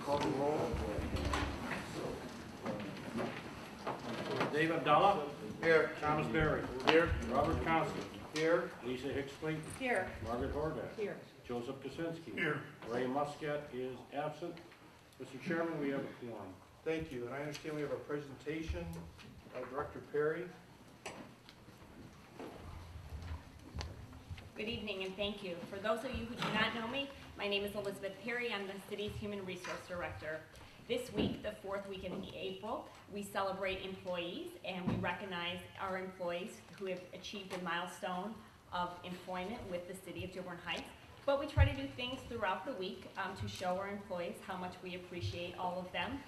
Call the roll. Dave Abdallah. Here. Thomas Berry. Here. Robert Constant. Here. Lisa Hicks Clayton. Here. Margaret Horvath. Here. Joseph Kosinski. Here. Ray Muscat is absent. Mr. Chairman, we have a quorum. Thank you, and I understand we have a presentation by Director Perry. Good evening and thank you. For those of you who do not know me, my name is Elizabeth Perry. I'm the city's Human Resource Director. This week, the fourth weekend in April, we celebrate employees and we recognize our employees who have achieved a milestone of employment with the city of Dearborn Heights. But we try to do things throughout the week to show our employees how much we appreciate all of them.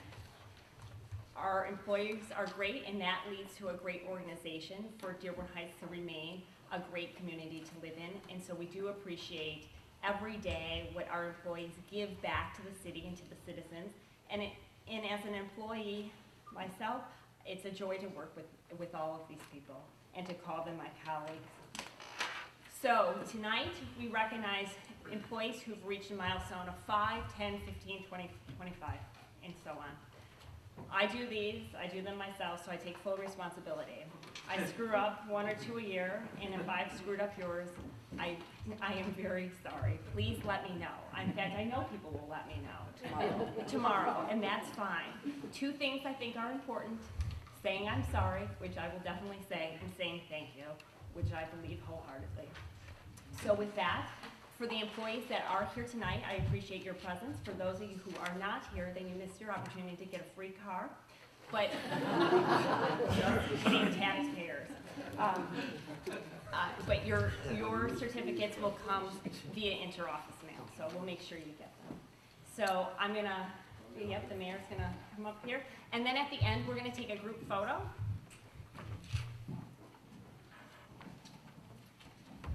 Our employees are great, and that leads to a great organization for Dearborn Heights to remain a great community to live in. And so we do appreciate every day what our employees give back to the city and to the citizens. And as an employee myself, it's a joy to work with all of these people and to call them my colleagues. So tonight, we recognize employees who've reached a milestone of 5, 10, 15, 20, 25, and so on. I do them myself, so I take full responsibility. I screw up 1 or 2 a year, and if I've screwed up yours, I am very sorry. Please let me know. In fact, I know people will let me know tomorrow, and that's fine. 2 things I think are important: saying I'm sorry, which I will definitely say, and saying thank you, which I believe wholeheartedly. So with that, for the employees that are here tonight, I appreciate your presence. For those of you who are not here, then you missed your opportunity to get a free car. But being taxpayers. But your certificates will come via interoffice mail, so we'll make sure you get them. So I'm gonna, the mayor's gonna come up here. And then at the end, we're gonna take a group photo.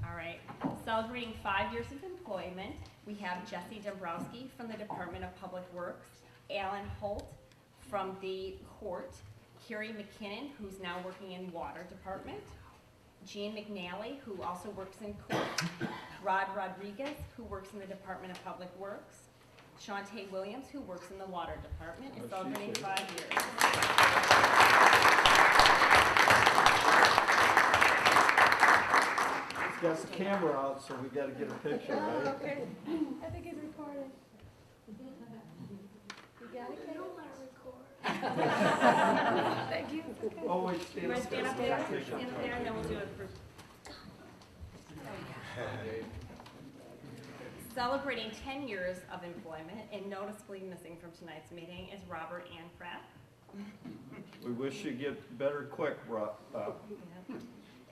All right, celebrating 5 years of employment, we have Jesse Dombrowski from the Department of Public Works, Alan Holt from the court, Carrie McKinnon, who's now working in water department, Jean McNally, who also works in court, Rod Rodriguez, who works in the Department of Public Works, Shantae Williams, who works in the water department, is celebrating 5 years. Got the camera out, so we got to get a picture, right? Okay. I think it's recorded. You got it, Kate? Thank you. Okay. Oh, wait, You stand want up to stand up there? Stand up there, and then we'll do it for... Celebrating 10 years of employment, and noticeably missing from tonight's meeting, is Robert Ancraft. We wish you'd get better quick, Rob.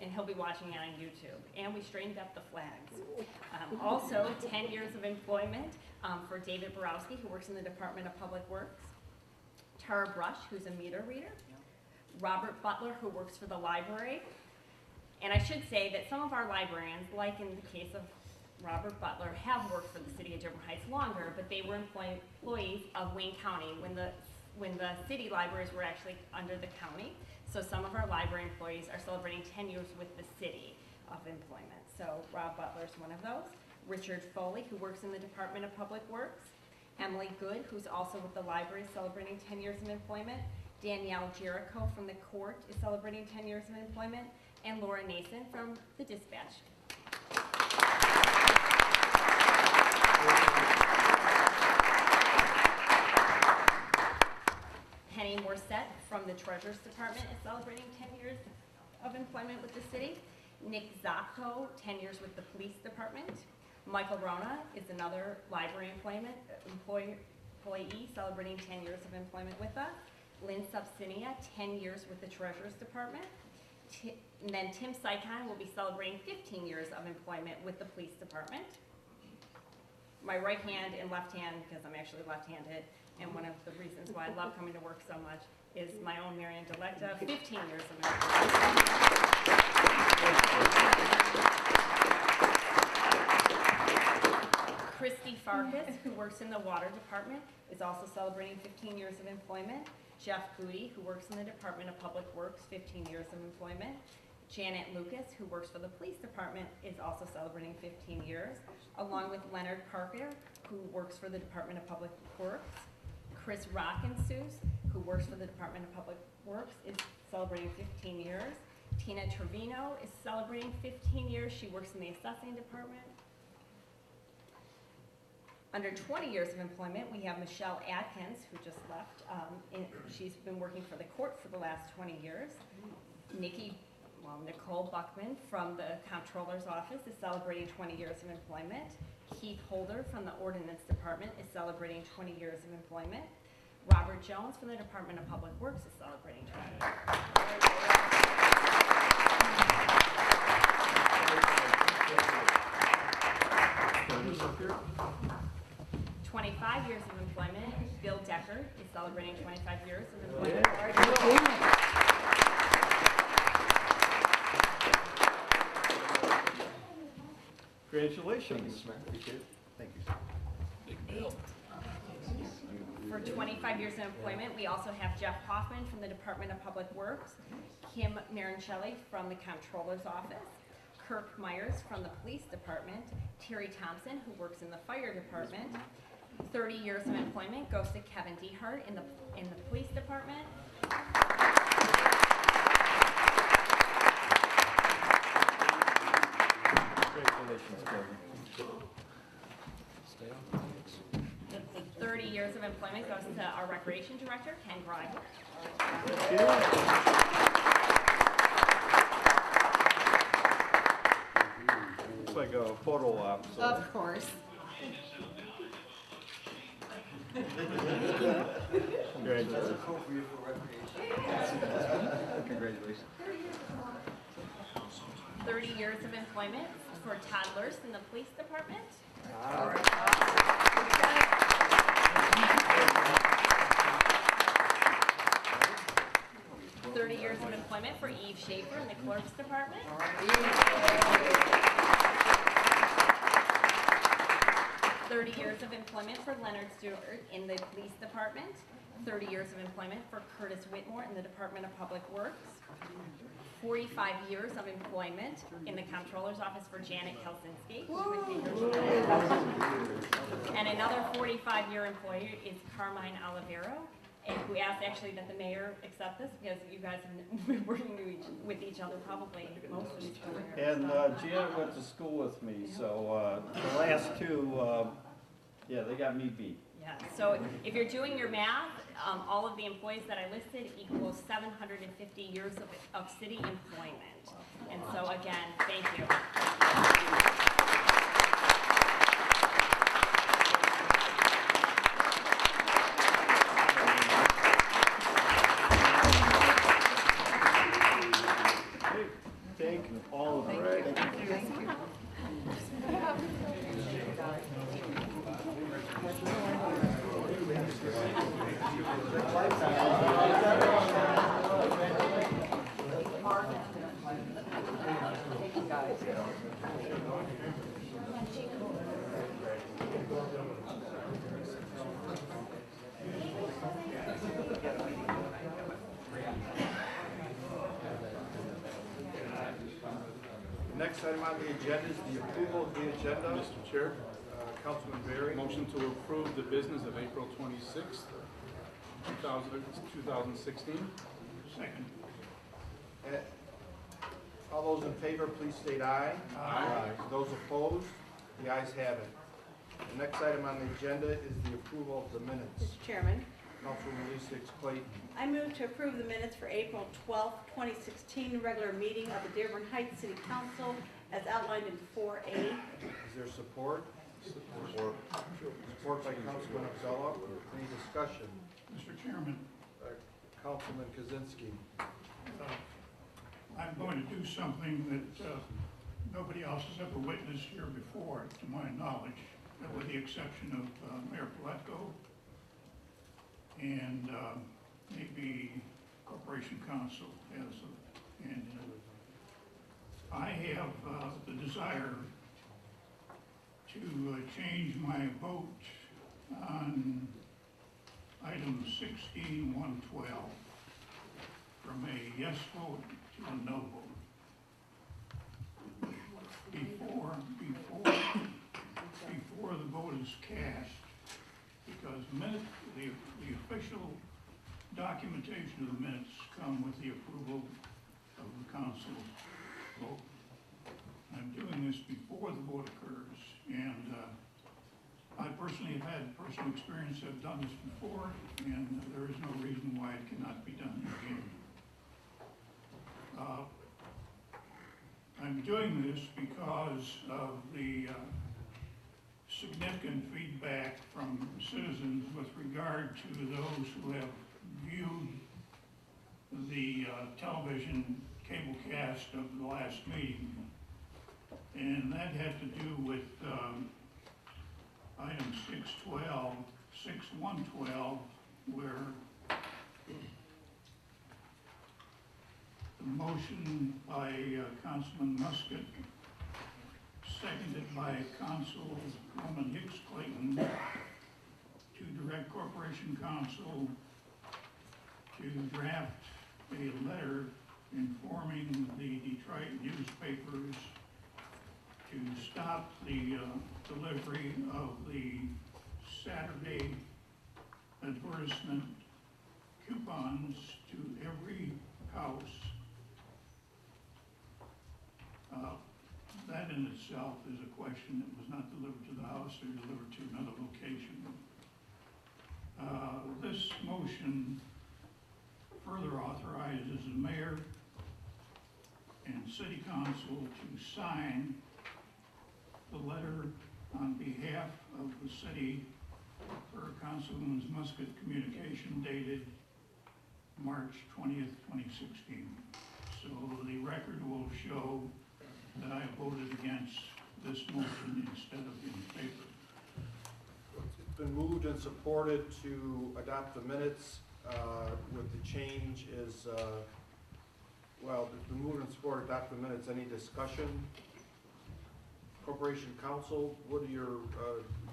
And he'll be watching it on YouTube. And we straightened up the flags. Also, 10 years of employment for David Borowski, who works in the Department of Public Works. Tara Brush, who's a meter reader. Robert Butler, who works for the library. And I should say that some of our librarians, like in the case of Robert Butler, have worked for the city of Dearborn Heights longer, but they were employees of Wayne County when the city libraries were actually under the county. So some of our library employees are celebrating 10 years with the city of employment. So Rob Butler's one of those. Richard Foley, who works in the Department of Public Works. Emily Good, who's also with the library, celebrating 10 years of employment. Danielle Jericho from the court is celebrating 10 years of employment. And Laura Nason from the dispatch. Penny Morset from the Treasurer's Department is celebrating 10 years of employment with the city. Nick Zacco, 10 years with the Police Department. Michael Rona is another library employee celebrating 10 years of employment with us. Lynn Subsinia, 10 years with the Treasurer's Department. And then Tim Sykon will be celebrating 15 years of employment with the Police Department. My right hand and left hand, because I'm actually left-handed, and one of the reasons why I love coming to work so much is my own Marion Delecta, 15 years of employment. Christy Farkas, who works in the water department, is also celebrating 15 years of employment. Jeff Booty, who works in the Department of Public Works, 15 years of employment. Janet Lucas, who works for the police department, is also celebrating 15 years, along with Leonard Parker, who works for the Department of Public Works. Chris Rockensus, who works for the Department of Public Works, is celebrating 15 years. Tina Trevino is celebrating 15 years. She works in the assessing department. Under 20 years of employment, we have Michelle Atkins, who just left. She's been working for the court for the last 20 years. Nicole Buckman from the Comptroller's Office is celebrating 20 years of employment. Keith Holder from the Ordinance Department is celebrating 20 years of employment. Robert Jones from the Department of Public Works is celebrating 25 years of employment. Bill Decker is celebrating 25 years of employment. Congratulations. Thank you. For 25 years of employment, we also have Jeff Hoffman from the Department of Public Works, Kim Marincelli from the Comptroller's Office, Kirk Myers from the Police Department, Terry Thompson, who works in the Fire Department. 30 years of employment goes to Kevin Dehart in the Police Department. Congratulations, Kevin. The 30 years of employment goes to our Recreation Director, Ken Grider. Looks like a photo op. So. Of course. Congratulations. Congratulations. 30 years of employment for Todd Lurst in the Police Department. 30 years of employment for Eve Schaefer in the Clerk's Department. 30 years of employment for Leonard Stewart in the Police Department. 30 years of employment for Curtis Whitmore in the Department of Public Works. 45 years of employment in the Comptroller's Office for Janet Kelsinski. And another 45-year employee is Carmine Olivero, and who asked actually that the mayor accept this because you guys have been working with each other probably most of these years. And Janet went to school with me, so the last two, yeah, they got me beat. Yeah, so if you're doing your math, all of the employees that I listed equals 750 years of city employment. And so again, thank you. Thank all of them. Next item on the agenda is the approval of the agenda. Mr. Chair, Councilman Berry. motion to approve the business of April 26th, 2016. Second. All those in favor, please state aye. Aye. Those opposed, the ayes have it. The next item on the agenda is the approval of the minutes. Mr. Chairman, Councilwoman Lisa Clayton. I move to approve the minutes for April 12th, 2016, regular meeting of the Dearborn Heights City Council as outlined in 4A. Is there support? Support. Support by Councilman Abdullah. Any discussion? Mr. Chairman, Councilman Kozinski. I'm going to do something that nobody else has ever witnessed here before, to my knowledge, with the exception of Mayor Pletko and maybe Corporation Council has a hand in it. I have the desire to change my vote on item 16-112 from a yes vote to a no vote. Before the vote is cast, because the official documentation of the minutes come with the approval of the council vote. I'm doing this before the vote occurs, and I personally have had personal experience, I've done this before, and there is no reason why it cannot be done again. I'm doing this because of the significant feedback from citizens with regard to those who have viewed the television cable cast of the last meeting. And that had to do with item 612, 6112, where the motion by Councilman Musket, seconded by Councilwoman Hicks Clayton, to direct Corporation Council to draft a letter informing the Detroit newspapers to stop the delivery of the Saturday advertisement coupons to every house. That in itself is a question that was not delivered to the house, or delivered to another location. This motion further authorizes the mayor and city council to sign the letter on behalf of the city per Councilwoman Musket communication dated March 20th, 2016. So the record will show that I voted against this motion instead of in favor. It's been moved and supported to adopt the minutes with the change is, well, it's been moved and supported to adopt the minutes. Any discussion? Corporation Council, what are your,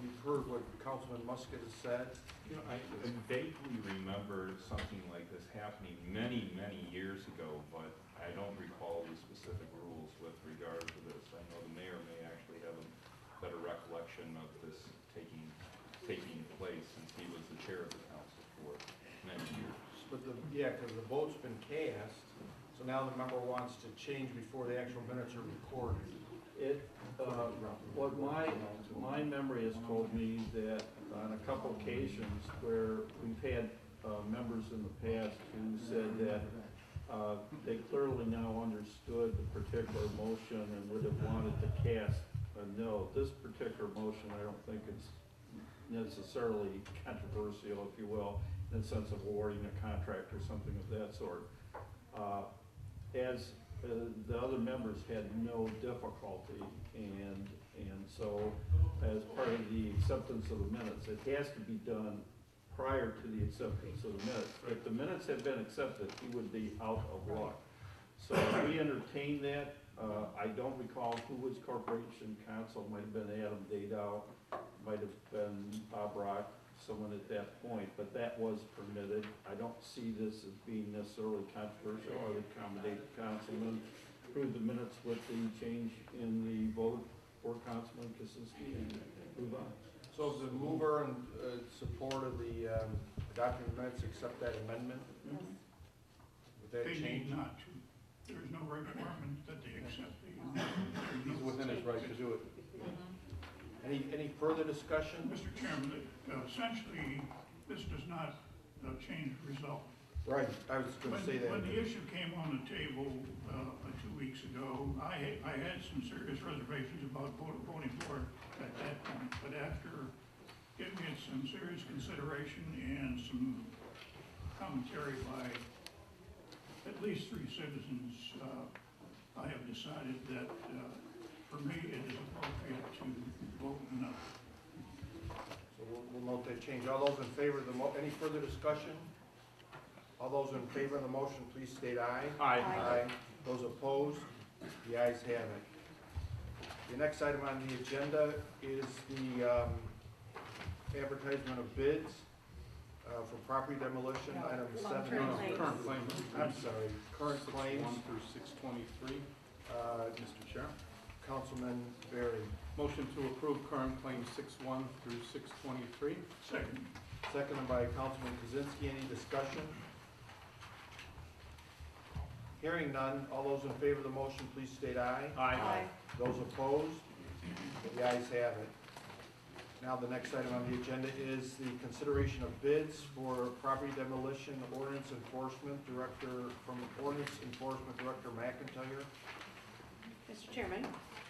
you've heard what Councilman Musket has said. You know, I vaguely remember something like this happening many, many years ago, but I don't recall the specific rules with regard to this. I know the mayor may actually have a better recollection of this taking place since he was the chair of the council for many years. But yeah, because the vote's been cast, so now the member wants to change before the actual minutes are recorded. What my memory has told me that on a couple occasions where we've had members in the past who said that they clearly now understood the particular motion and would have wanted to cast a no. This particular motion, I don't think it's necessarily controversial, if you will, in the sense of awarding a contract or something of that sort. The other members had no difficulty, and so as part of the acceptance of the minutes, it has to be done prior to the acceptance of the minutes. If the minutes had been accepted, he would be out of luck. So we entertained that. I don't recall who was Corporation Counsel. Might have been Adam Dadow, might have been Bob Rock, someone at that point, but that was permitted. I don't see this as being necessarily controversial. I would accommodate the councilman, approve the minutes with the change in the vote for Councilman Kaczynski, and move on. So the mover and support of the adopting the minutes accept that amendment? With that They change? need not to. There is no requirement that they accept the. He's within his right to do it. Any further discussion? Mr. Chairman, essentially, this does not change the result. Right, I was going to say that. When the issue came on the table 2 weeks ago, I had some serious reservations about voting for it at that point. But after giving it some serious consideration and some commentary by at least 3 citizens, I have decided that for me it is appropriate to vote no. So we'll note that change. All those in favor of the any further discussion? All those in favor of the motion, please state aye. Aye. Aye. Those opposed? The ayes have it. The next item on the agenda is the advertisement of bids for property demolition, item 7. Long-term claims. Current claims. I'm sorry, current claims. 1 through 623. Mr. Chair. Councilman Berry. Motion to approve current claims 6-1 through 623. Second. seconded by Councilman Kozinski. Any discussion? Hearing none, all those in favor of the motion, please state aye. Aye. Those opposed? The ayes have it. Now, the next item on the agenda is the consideration of bids for property demolition ordinance enforcement director, from Ordinance Enforcement Director McIntyre. Mr. Chairman,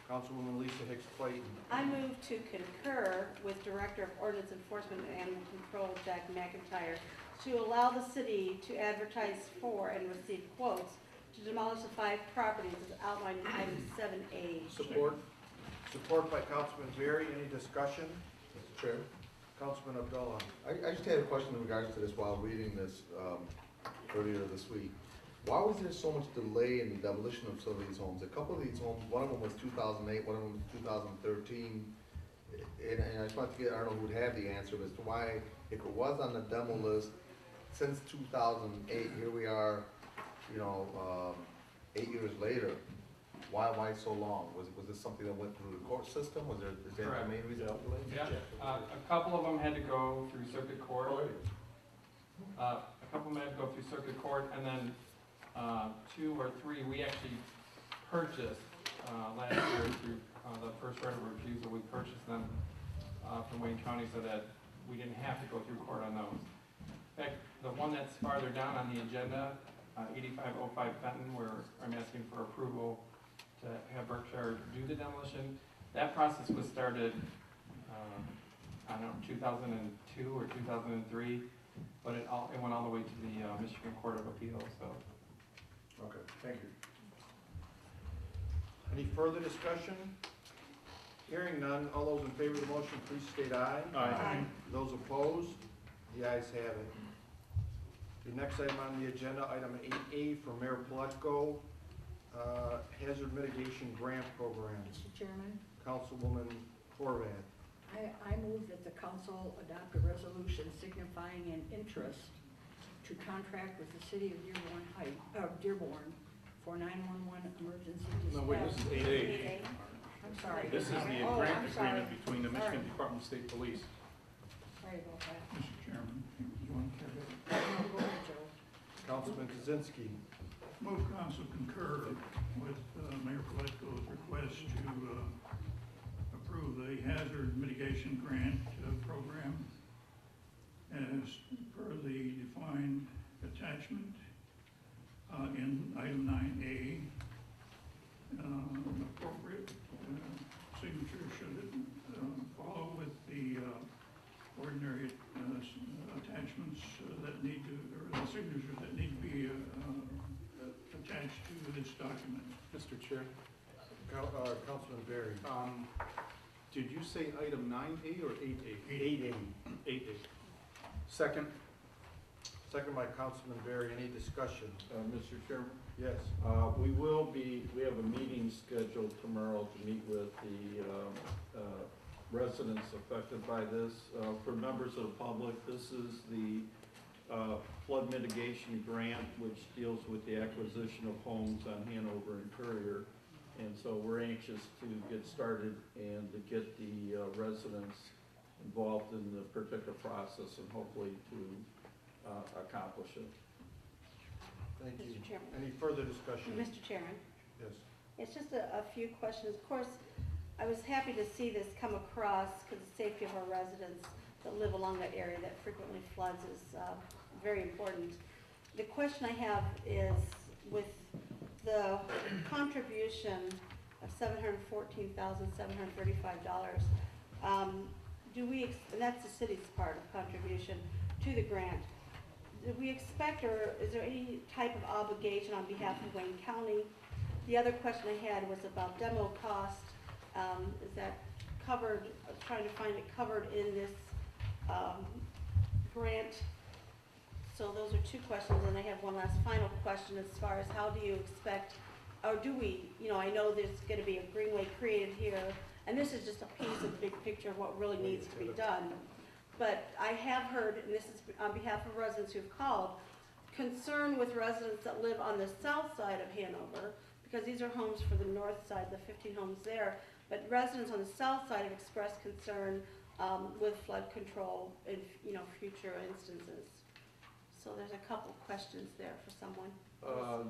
Councilwoman Lisa Hicks Clayton. I move to concur with Director of Ordinance Enforcement and Animal Control Jack McIntyre to allow the city to advertise for and receive quotes to demolish the 5 properties as outlined in item 7A. Support. Support by Councilman Berry. Any discussion? Mr. Chair, Councilman Abdullah. I just had a question in regards to this while reading this earlier this week. Why was there so much delay in the demolition of some of these homes? A couple of these homes, one of them was 2008, one of them was 2013. And I just wanted to get, I don't know who would have the answer as to why, if it was on the demo list since 2008, here we are, 8 years later. Why so long? Was this something that went through the court system? Is that the main reason? Yeah, a couple of them had to go through circuit court. A couple of them had to go through circuit court, and then 2 or 3 we actually purchased last year through the first right of refusal. We purchased them from Wayne County so that we didn't have to go through court on those. In fact, the one that's farther down on the agenda, 8505 Fenton, where I'm asking for approval to have Berkshire do the demolition. That process was started, I don't know, 2002 or 2003, but it went all the way to the Michigan Court of Appeals. So. Okay, thank you. Any further discussion? Hearing none, all those in favor of the motion, please state aye. Aye. Those opposed? The ayes have it. The next item on the agenda, item 8A for Mayor Pletko, Hazard Mitigation Grant Program. Mr. Chairman, Councilwoman Horvath. I move that the council adopt a resolution signifying an interest to contract with the city of Dearborn for 911 emergency dispatch. No, wait, this is 8A. I'm sorry. This is the Oh, grant I'm sorry. agreement between the Michigan Sorry. Department of State Police. Sorry about that. Mr. Chairman, you want to carry that? No, go ahead, Joe. Councilman Kozinski. Move council concur with Mayor Pletko's request to approve the hazard mitigation grant program as per the defined attachment in item 9A. Appropriate signature should follow with the ordinary attachments that need to, or the signatures that need to be attached to this document. Mr. Chair, Councilman Berry. did you say item 9A or 8A? 8A. 8A. Second. Second by Councilman Berry. Any discussion? Mr. Chairman? Yes. We have a meeting scheduled tomorrow to meet with the residents affected by this. For members of the public, this is the flood mitigation grant, which deals with the acquisition of homes on Hanover and Courier. And so we're anxious to get started and to get the residents involved in the particular process and hopefully to accomplish it. Thank you. Mr. Chairman. Any further discussion? Mr. Chairman, Yes. it's just a few questions. Of course, I was happy to see this come across because the safety of our residents that live along that area that frequently floods is very important. The question I have is with the contribution of $714,735, do we, and that's the city's part of contribution to the grant, do we expect, or is there any type of obligation on behalf of Wayne County? The other question I had was about demo cost. Is that covered? I was trying to find it covered in this grant. So those are 2 questions, and I have one last final question as far as how do you expect, or do we, I know there's going to be a greenway created here, and this is just a piece of the big picture of what really needs to be done. But I have heard, and this is on behalf of residents who've called, concern with residents that live on the south side of Hanover, because these are homes for the north side, the 15 homes there, but residents on the south side have expressed concern with flood control in, future instances. So there's a couple questions there for someone.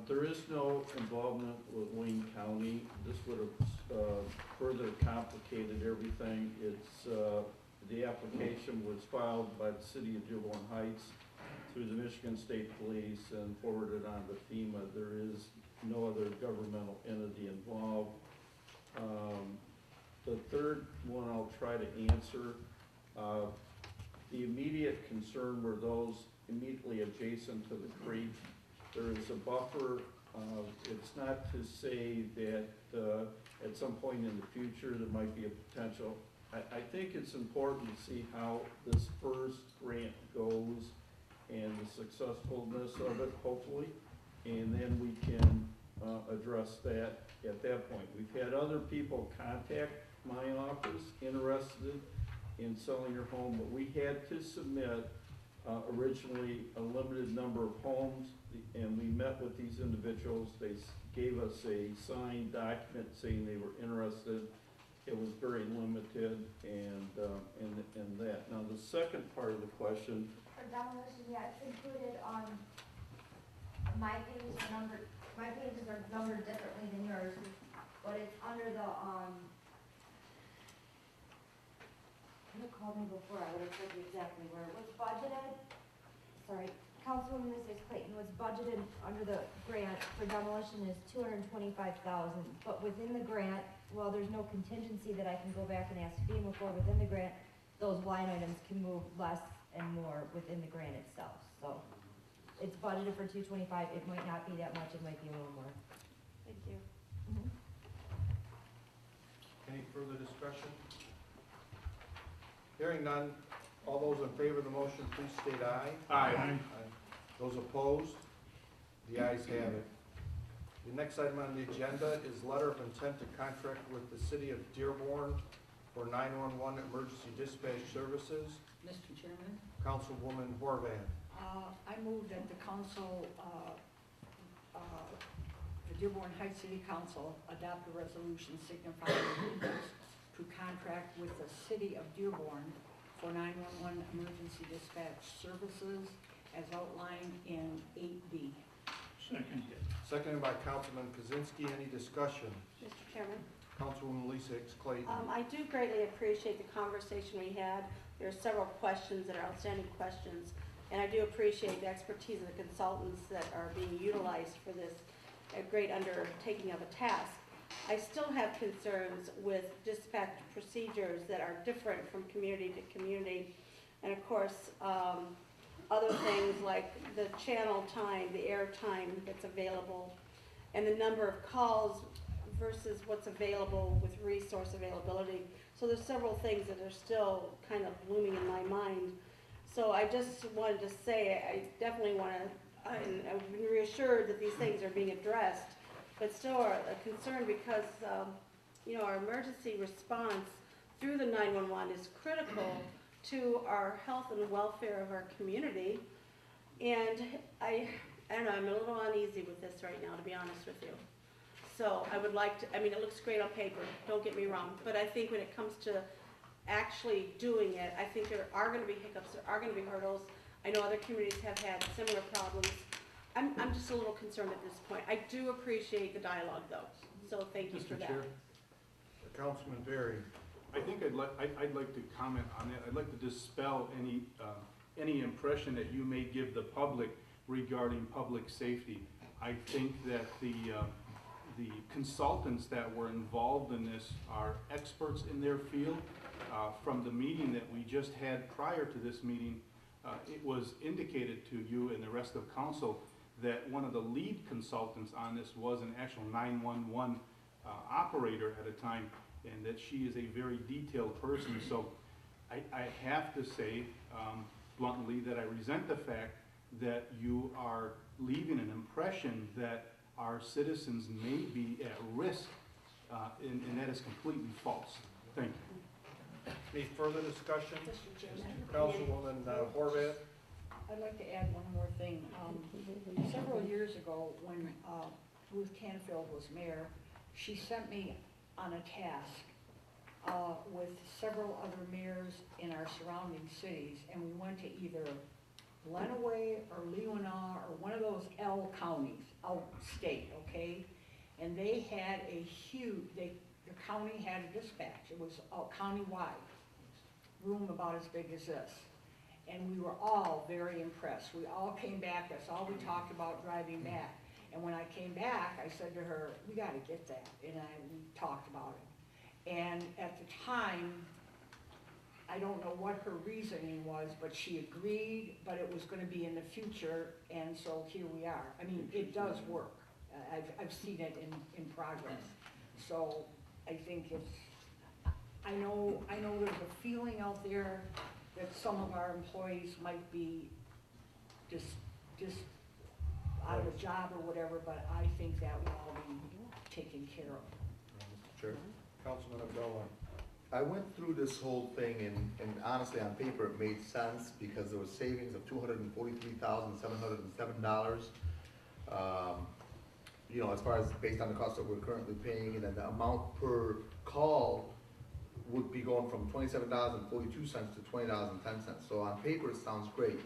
There is no involvement with Wayne County. This would have further complicated everything. The application was filed by the city of Dearborn Heights through the Michigan State Police and forwarded on to FEMA. There is no other governmental entity involved. The third one I'll try to answer. The immediate concern were those immediately adjacent to the creek. There is a buffer. It's not to say that at some point in the future there might be a potential. I think it's important to see how this first grant goes and the successfulness of it, hopefully, and then we can address that at that point. We've had other people contact my office interested in selling their home, but we had to submit originally a limited number of homes, and we met with these individuals. They gave us a signed document saying they were interested. It was very limited, and that. Now, the second part of the question. For demolition, yeah, it's included on my pages are numbered differently than yours, but it's under the, you called me before, I would have told you exactly where it was budgeted. Sorry, Councilwoman Mrs. Clayton was budgeted under the grant for demolition is $225,000, but within the grant, well, there's no contingency that I can go back and ask FEMA for within the grant. Those line items can move less and more within the grant itself, so it's budgeted for $225. It might not be that much, it might be a little more. Thank you. Any further discussion? Hearing none, all those in favor of the motion, please state aye. Aye. Those opposed? The ayes have it. The next item on the agenda is letter of intent to contract with the city of Dearborn for 911 emergency dispatch services. Mr. Chairman, Councilwoman Horvath. I move that the council, the Dearborn Heights City Council adopt a resolution signifying interest to contract with the city of Dearborn for 911 emergency dispatch services as outlined in 8B. Second. Seconded by Councilman Kozinski. Any discussion? Mr. Chairman? Councilwoman Lisa Hicks Clayton. I do greatly appreciate the conversation we had. There are several questions that are outstanding questions, and I do appreciate the expertise of the consultants that are being utilized for this great undertaking of a task. I still have concerns with dispatch procedures that are different from community to community, and of course, other things like the channel time, the air time that's available, and the number of calls versus what's available with resource availability. So there's several things that are still kind of looming in my mind. So I just wanted to say, I definitely want to, I've been reassured that these things are being addressed, but still are a concern because, our emergency response through the 911 is critical to our health and welfare of our community. And I don't know, I'm a little uneasy with this right now, to be honest with you. So I would like to, it looks great on paper, don't get me wrong, but I think when it comes to actually doing it, I think there are gonna be hiccups, there are gonna be hurdles. I know other communities have had similar problems. I'm just a little concerned at this point. I do appreciate the dialogue though, so thank you for Mr. that. Chair, Councilman Berry. I think I'd like to comment on that. I'd like to dispel any impression that you may give the public regarding public safety. I think that the consultants that were involved in this are experts in their field. From the meeting that we just had prior to this meeting, it was indicated to you and the rest of council that one of the lead consultants on this was an actual 911 operator at a time, and that she is a very detailed person. So I have to say bluntly that I resent the fact that you are leaving an impression that our citizens may be at risk, and that is completely false. Thank you. Any further discussion? Mr. Chairman? Councilwoman Horvath. I'd like to add one more thing. Several years ago, when Ruth Canfield was mayor, she sent me on a task with several other mayors in our surrounding cities, and we went to either Lenawee or Leelanau or one of those L counties, outstate, okay? And they had a huge, the county had a dispatch, it was countywide, room about as big as this. And we were all very impressed. We all came back, that's all we talked about driving back. And when I came back, I said to her, we gotta get that, and we talked about it. And at the time, I don't know what her reasoning was, but she agreed, but it was gonna be in the future, and so here we are. I mean, it does work. I've seen it in progress. So I think it's, I know there's a feeling out there that some of our employees might be just out of a job or whatever, but I think that will all be taken care of. Mr. Chair? Councilman Abdullah. I went through this whole thing and honestly, on paper, it made sense because there was savings of $243,707. You know, as far as based on the cost that we're currently paying, and then the amount per call would be going from $27.42 to $20.10. So on paper, it sounds great.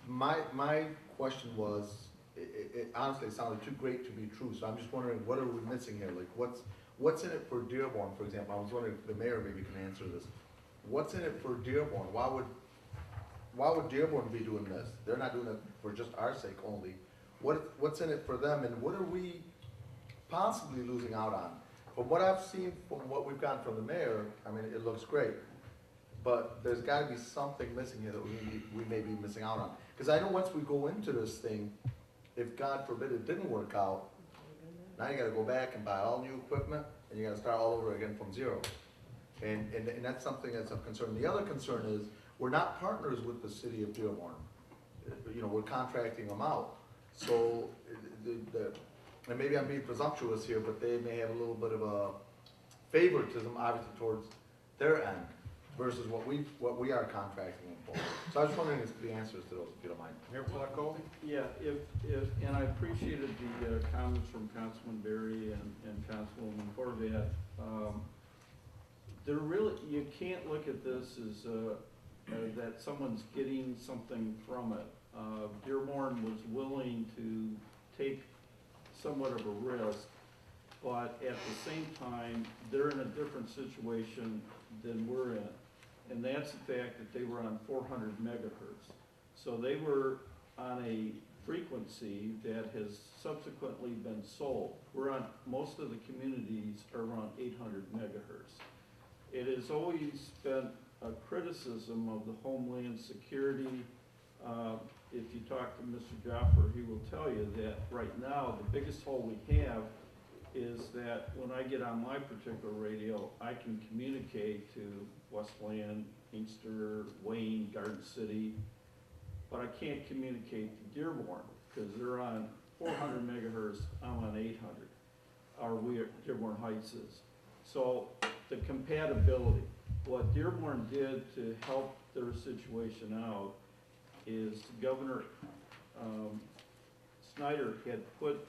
My question was, it honestly sounded too great to be true. So I'm just wondering, what are we missing here? Like, what's in it for Dearborn, for example? I was wondering if the mayor maybe can answer this. What's in it for Dearborn? Why would Dearborn be doing this? They're not doing it for just our sake only. What's in it for them, and what are we possibly losing out on? From what I've seen, from what we've gotten from the mayor, I mean, it looks great. But there's gotta be something missing here that we may be missing out on. Because I know once we go into this thing, if God forbid it didn't work out, now you gotta go back and buy all new equipment, and you gotta start all over again from zero. And that's something that's of concern. The other concern is, we're not partners with the city of Dearborn. You know, we're contracting them out. So, and maybe I'm being presumptuous here, but they may have a little bit of a favoritism, obviously, towards their end versus what we are contracting them for. So I was wondering the answers to those, if you don't mind. Mayor Placco? Yeah, and I appreciated the comments from Councilman Berry and Councilwoman Horvath. You can't look at this as that someone's getting something from it. Dearborn was willing to take somewhat of a risk, but at the same time, they're in a different situation than we're in. And that's the fact that they were on 400 megahertz. So they were on a frequency that has subsequently been sold. We're on, most of the communities are around 800 megahertz. It has always been a criticism of the Homeland Security. If you talk to Mr. Jaffer, he will tell you that right now, the biggest hole we have is that when I get on my particular radio, I can communicate to Westland, Inkster, Wayne, Garden City, but I can't communicate to Dearborn because they're on 400 megahertz, I'm on 800, or Dearborn Heights is. So the compatibility, what Dearborn did to help their situation out is Governor Snyder had put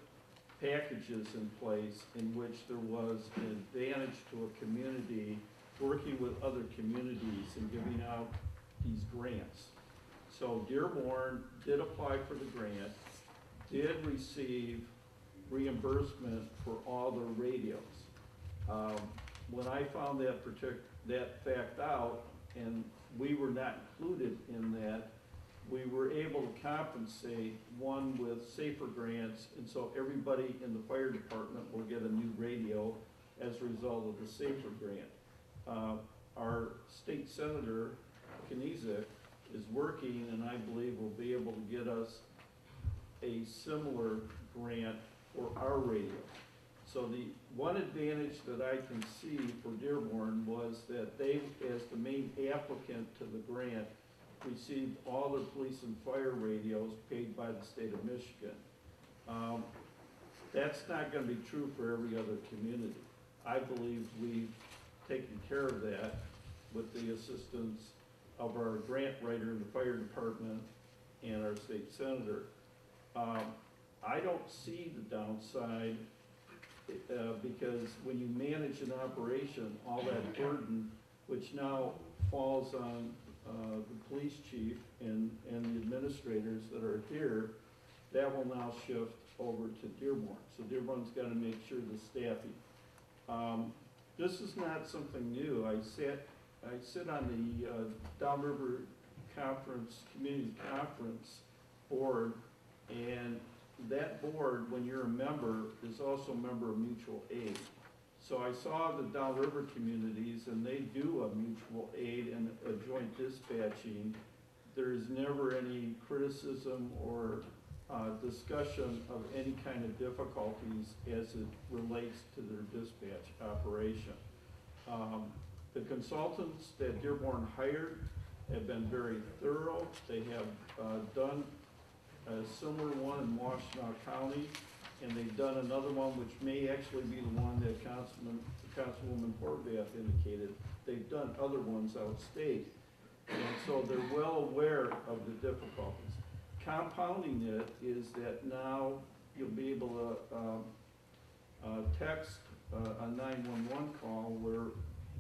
packages in place in which there was an advantage to a community working with other communities and giving out these grants. So Dearborn did apply for the grant, did receive reimbursement for all the radios. When I found that fact out, and we were not included in that, we were able to compensate one with safer grants, and so everybody in the fire department will get a new radio as a result of the safer grant. Our state senator, Kniezek, is working, and I believe will be able to get us a similar grant for our radio. So the one advantage that I can see for Dearborn was that they, as the main applicant to the grant, received all their police and fire radios paid by the state of Michigan. That's not going to be true for every other community. I believe we've taken care of that with the assistance of our grant writer in the fire department and our state senator. I don't see the downside because when you manage an operation, all that burden, which now falls on the police chief and the administrators that are here, that will now shift over to Dearborn. So Dearborn's got to make sure the staffing. This is not something new. I sit on the Downriver Conference, Community Conference Board, and that board, when you're a member, is also a member of mutual aid. So I saw the Downriver communities, and they do a mutual aid and a joint dispatching. There's never any criticism or discussion of any kind of difficulties as it relates to their dispatch operation. The consultants that Dearborn hired have been very thorough. They have done a similar one in Washtenaw County, and they've done another one which may actually be the one that Councilwoman Horvath indicated. They've done other ones outstate, and so they're well aware of the difficulties. Compounding it is that now you'll be able to text a 911 call where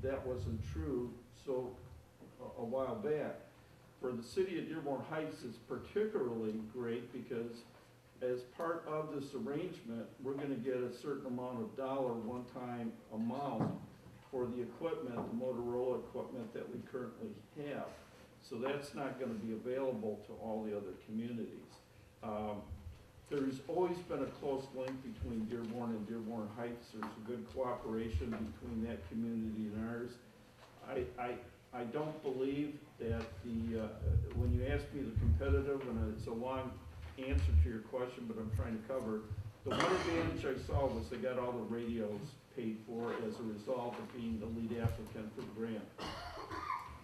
that wasn't true a while back. For the city of Dearborn Heights, it's particularly great because as part of this arrangement, we're gonna get a certain amount of dollar one-time amount for the equipment, the Motorola equipment that we currently have. So that's not gonna be available to all the other communities. There's always been a close link between Dearborn and Dearborn Heights. There's a good cooperation between that community and ours. I don't believe that when you ask me the competitive, and it's a long answer to your question, but I'm trying to cover, the one advantage I saw was they got all the radios paid for as a result of being the lead applicant for the grant.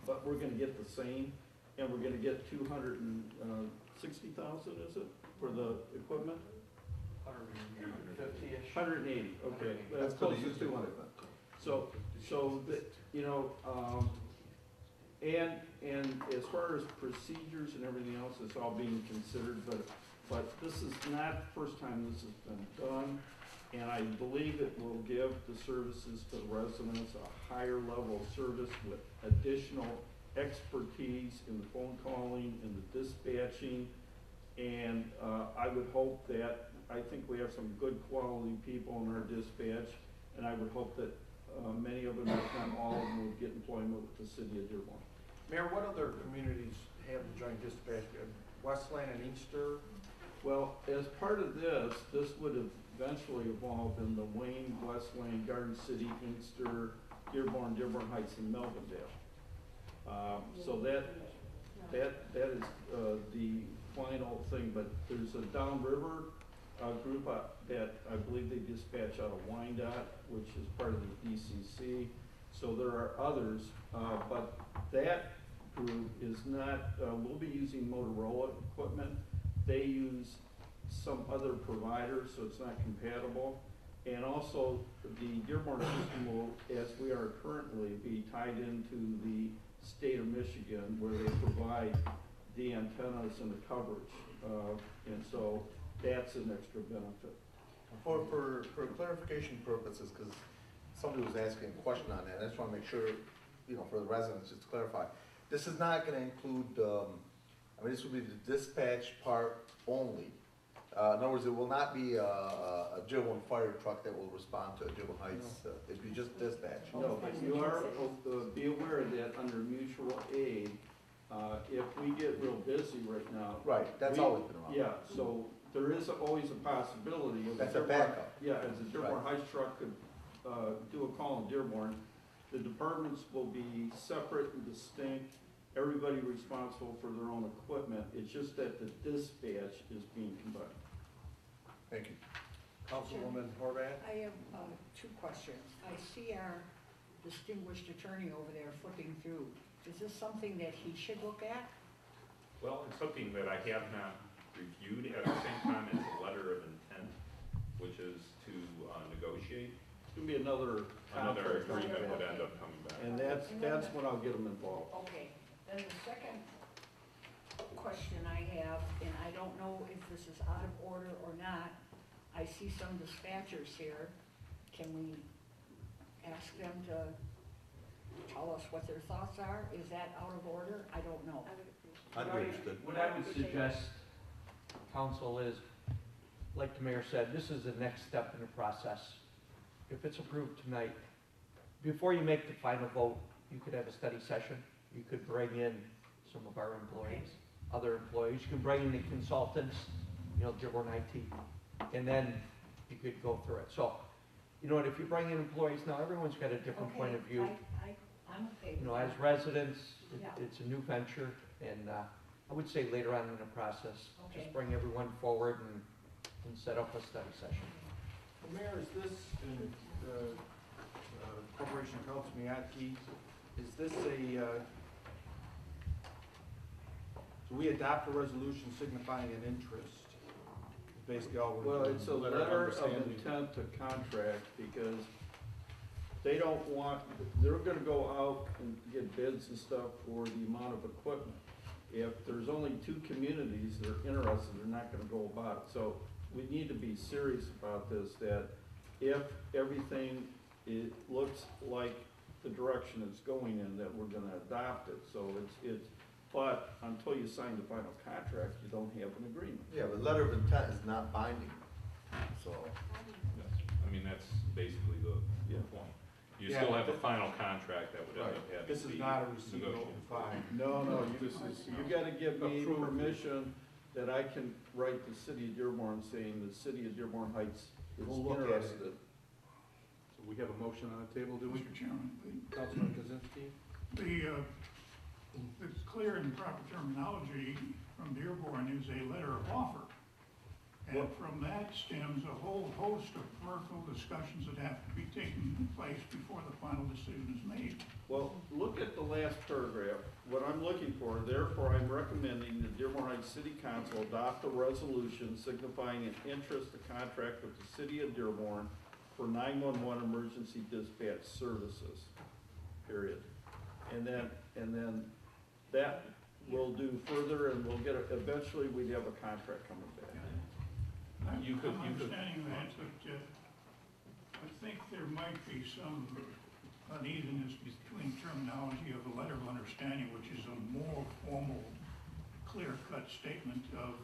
But we're gonna get the same, and we're gonna get 260,000, is it, for the equipment? 150-ish. 180, okay. That's close good, to use 200 then. So, you know, and as far as procedures and everything else, it's all being considered, but this is not the first time this has been done, and I believe it will give the services to the residents a higher level of service with additional expertise in the phone calling and the dispatching, and I would hope that, I think we have some good quality people in our dispatch, and I would hope that many of them, if not all of them, would get employment with the city of Dearborn. Mayor, what other communities have the joint dispatch? Westland and Inkster? Well, as part of this would eventually evolve in the Wayne, Westland, Garden City, Inkster, Dearborn, Dearborn Heights, and Melvindale. So that is the final thing, but there's a downriver group that I believe they dispatch out of Wyandotte, which is part of the DCC. So there are others, but that group is not, we'll be using Motorola equipment. They use some other provider, so it's not compatible. And also, the Dearborn system will, as we are currently, be tied into the state of Michigan, where they provide the antennas and the coverage. And so that's an extra benefit. For clarification purposes, because somebody was asking a question on that, I just want to make sure, you know, for the residents, just to clarify. This is not going to include, I mean, this will be the dispatch part only. In other words, it will not be a Dearborn fire truck that will respond to a Dearborn Heights. It'd be just dispatch. No, but you are, be aware that under mutual aid, if we get real busy right now. Right, that's always been around. Yeah, so there is always a possibility of. That's a backup. Yeah, as a Dearborn Right. Heights truck could do a call in Dearborn, the departments will be separate and distinct. Everybody responsible for their own equipment. It's just that the dispatch is being combined. Thank you. Councilwoman Horvath? I have two questions. I see our distinguished attorney over there flipping through. Is this something that he should look at? Well, it's something that I have not reviewed. At the same time, it's a letter of intent, which is to negotiate. It's gonna be another agreement would end up coming back. And that's when I'll get them involved. Okay, then the second question I have, and I don't know if this is out of order or not, I see some dispatchers here, can we ask them to tell us what their thoughts are? Is that out of order? I don't know. I'd be interested. What I would suggest, council, is, like the mayor said, this is the next step in the process. If it's approved tonight, before you make the final vote, you could have a study session. You could bring in some of our employees, other employees. You can bring in the consultants, Dearborn IT, and then you could go through it. So, you know what, if you bring in employees now, everyone's got a different point of view. I'm okay with As that. residents, Yeah. it's a new venture, and I would say later on in the process, Okay. just bring everyone forward and set up a study session. Mayor, is this, in Corporation Council Miyake, is this do we adopt a resolution signifying an interest? Basically all we're Well, doing. it's a letter of intent to contract, because they don't want, they're gonna go out and get bids and stuff for the amount of equipment. If there's only 2 communities that are interested, they're not gonna go about it. So we need to be serious about this, that if everything, it looks like the direction it's going in, that we're gonna adopt it. So but until you sign the final contract, you don't have an agreement. Yeah, but letter of intent is not binding, so. I mean, that's basically the point. You Yeah, still have a but- final contract that would end up having This to is be not a receipt of negotiated. open fine. No, you gotta give me permission that I can write the city of Dearborn saying the city of Dearborn Heights is We'll look at it. interested. So we have a motion on the table, do we? Mr. Chairman, Councilman Kozinski? the clear and proper terminology from Dearborn is a letter of offer. And from that stems a whole host of peripheral discussions that have to be taken place before the final decision is made. Well, look at the last paragraph. What I'm looking for, therefore, I'm recommending the Dearborn Heights City Council adopt a resolution signifying an interest to contract with the city of Dearborn for 911 emergency dispatch services, period. And then that will do further, and we'll get, eventually we'd have a contract coming back. You could- I'm understanding that, but I think there might be some uneasiness between terminology of the letter of understanding, which is a more formal, clear-cut statement of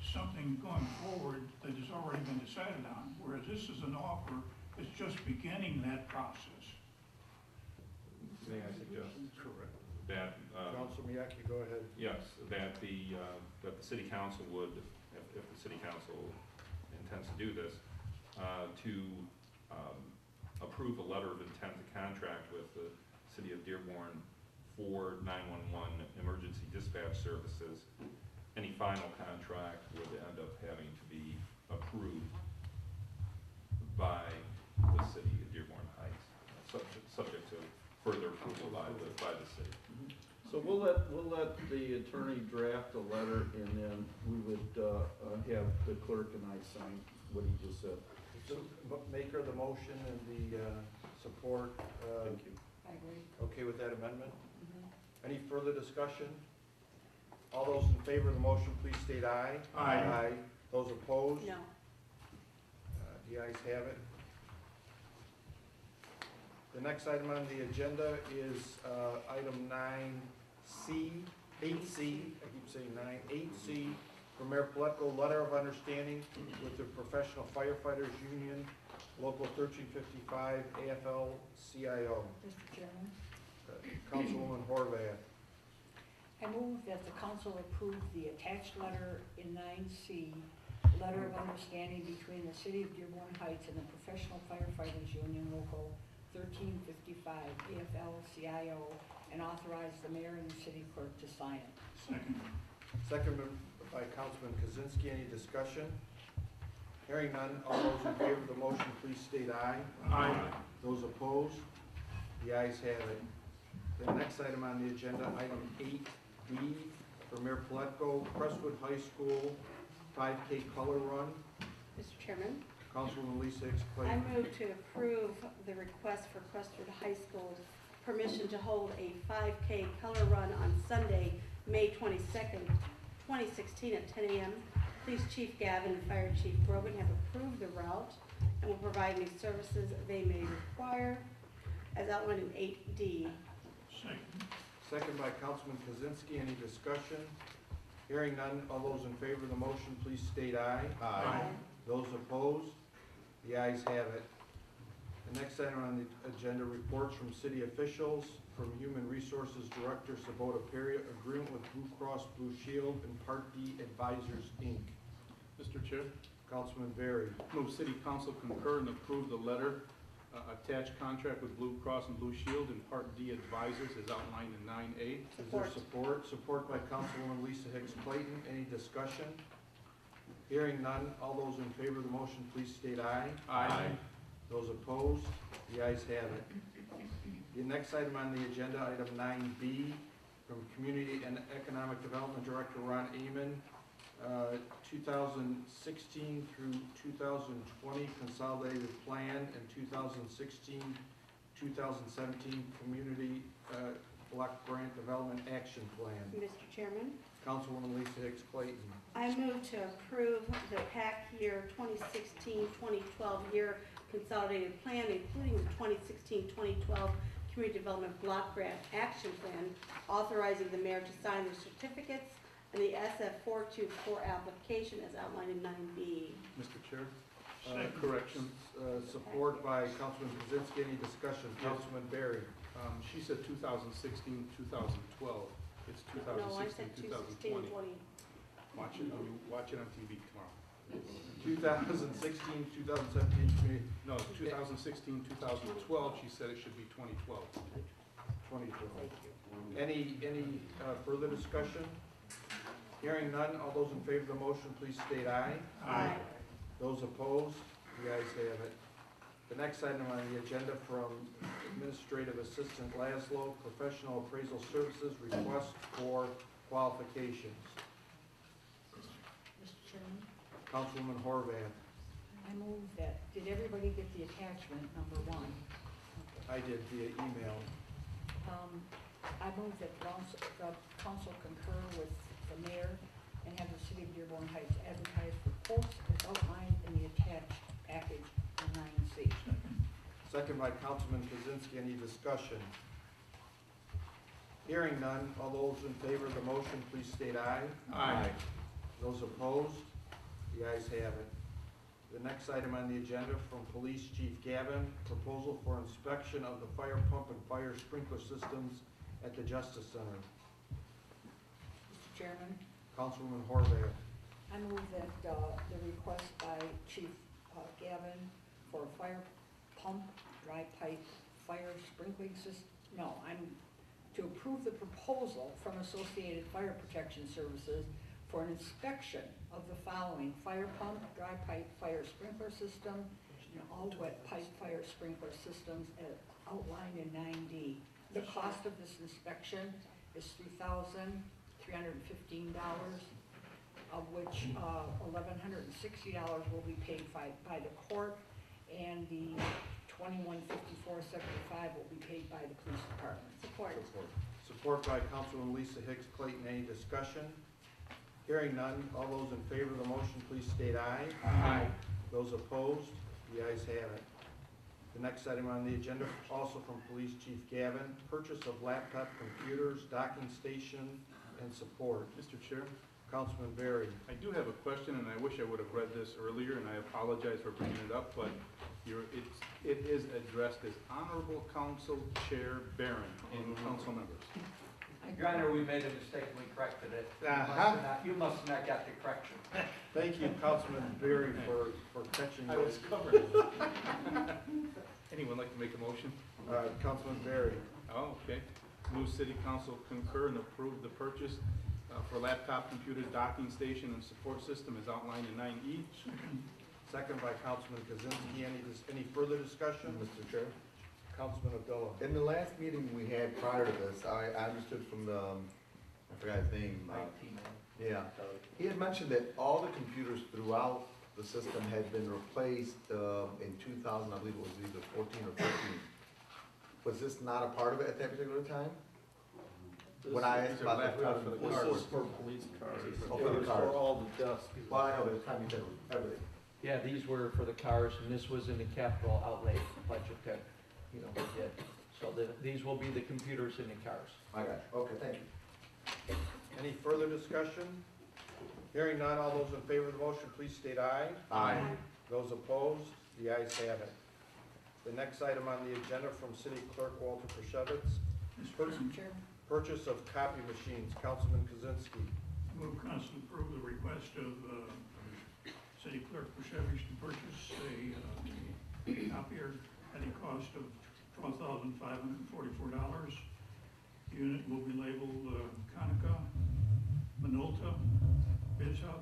something going forward that has already been decided on, whereas this is an offer that's just beginning that process. May I suggest? Correct. That, Council Miyake, go ahead. yes, that the city council would, if the city council intends to do this, to approve a letter of intent to contract with the city of Dearborn for 911 emergency dispatch services. Any final contract would end up having to be approved by the city of Dearborn Heights, subject to further approval by the city. So we'll let the attorney draft a letter, and then we would have the clerk and I sign what he just said. So, maker of the motion and the support, Thank you. I agree. okay with that amendment? Any further discussion? All those in favor of the motion, please state aye. Aye. Those opposed? No. The ayes have it. The next item on the agenda is item 8C, I keep saying 8C, from Mayor Pletko, letter of understanding with the Professional Firefighters Union, Local 1355, AFL-CIO. Mr. Chairman, Councilwoman Horvath. I move that the council approve the attached letter in 9C, letter of understanding between the city of Dearborn Heights and the Professional Firefighters Union Local 1355 AFL-CIO, and authorize the mayor and the city clerk to sign it. Second. Second by Councilman Kozinski. Any discussion? Hearing none, all those in favor of the motion, please state aye. Aye. Those opposed? The ayes have it. The next item on the agenda, item 8B, for Mayor Pletko, Crestwood High School 5K Color Run. Mr. Chairman, Councilwoman Lisa Hicks I Clayton. move to approve the request for Crestwood High School permission to hold a 5K color run on Sunday, May 22nd, 2016 at 10 a.m. Police Chief Gavin and Fire Chief Brogan have approved the route and will provide any services they may require, as outlined in 8D. Second. Second by Councilman Kozinski. Any discussion? Hearing none. All those in favor of the motion, please state aye. Aye. Those opposed? The ayes have it. The next item on the agenda, reports from city officials. From Human Resources Director Sabota Perry, agreement with Blue Cross Blue Shield and Part D Advisors, Inc. Mr. Chair, Councilman Berry. move City Council concur and approve the letter attached contract with Blue Cross and Blue Shield and Part D Advisors as outlined in 9A. Is there support? Support by Councilwoman Lisa Hicks Clayton. Any discussion? Hearing none. All those in favor of the motion, please state aye. Aye. Those opposed? The ayes have it. The next item on the agenda, item 9B, from Community and Economic Development Director Ron Amon, 2016 through 2020 Consolidated Plan and 2016-2017 Community Block Grant Development Action Plan. Mr. Chairman, Councilwoman Lisa Hicks Clayton. I move to approve the PAC year 2016-2012 year consolidated plan, including the 2016-2012 Community Development Block Grant Action Plan, authorizing the mayor to sign the certificates and the SF-424 application as outlined in 9B. Mr. Chair, Second. correction. Support by Councilman Kozinski. Any discussion? Councilman Berry. She said 2016, 2012. It's No, I said 2016, 2020. 2020. Watch it on TV tomorrow. 2016, 2017 community, No, 2016, 2012, she said it should be 2012. 2012. Any further discussion? Hearing none, all those in favor of the motion, please state aye. Aye. Those opposed, the ayes have it. The next item on the agenda from Administrative Assistant Laszlo, Professional Appraisal Services, request for qualifications. Mr. Chairman, Councilwoman Horvath. I move that, did everybody get the attachment number 1? I did via email. I move that the council concur with the mayor and have the city of Dearborn Heights advertise for quotes as outlined in the attached package in 9C. Second by Councilman Kozinski. Any discussion? Hearing none, all those in favor of the motion, please state aye. Aye. Those opposed? The ayes have it. The next item on the agenda from Police Chief Gavin, proposal for inspection of the fire pump and fire sprinkler systems at the Justice Center. Mr. Chairman, Councilwoman Horvath. I move that the request by Chief Gavin for a fire pump, dry pipe, fire sprinkling system, to approve the proposal from Associated Fire Protection Services for an inspection of the following: fire pump, dry pipe, fire sprinkler system, and all wet pipe fire sprinkler systems as outlined in 9D. The cost of this inspection is $3,315, of which $1,160 will be paid by the court, and the $2154.75 will be paid by the police department. Support. Support by Councilwoman Lisa Hicks Clayton. Any discussion? Hearing none, all those in favor of the motion, please state aye. Aye. Those opposed? The ayes have it. The next item on the agenda, also from Police Chief Gavin, purchase of laptop computers, docking station, and support. Mr. Chair, Councilman Berry. I do have a question, and I wish I would have read this earlier, and I apologize for bringing it up, but it is addressed as Honorable Council Chair Barron and council members. Your Honor, we made a mistake and we corrected it. You must have not got the correction. Thank you, Councilman Berry, for catching I that. was covered. Anyone like to make a motion? Councilman Berry. Oh, okay. Move City Council concur and approve the purchase for laptop computers, docking station, and support system as outlined in 9E. Second by Councilman Kozinski. Any further discussion? Mr. Chair? Councilman Abdullah. In the last meeting we had prior to this, I understood from the, I forgot his name. Yeah, he had mentioned that all the computers throughout the system had been replaced in 2000, I believe it was either 14 or 15. Was this not a part of it at that particular time? When I asked These are about the laptops for the cars. cars. This is for police cars. Oh, for the It was cars. for all the desks. Well, I know, but the time you said it was everything. Yeah, these were for the cars, and this was in the capital outlay budget that, we did. So these will be the computers in the cars. I got you. Okay, thank you. Any further discussion? Hearing none, all those in favor of the motion, please state aye. Aye. Those opposed, the ayes have it. The next item on the agenda from City Clerk Walter Kruszewitz, Mr. Chairman, purchase of copy machines. Councilman Kozinski. move council approve the request of City Clerk Kruszewicz to purchase a copier at a cost of $12,544. Unit will be labeled Konica Minolta BizHub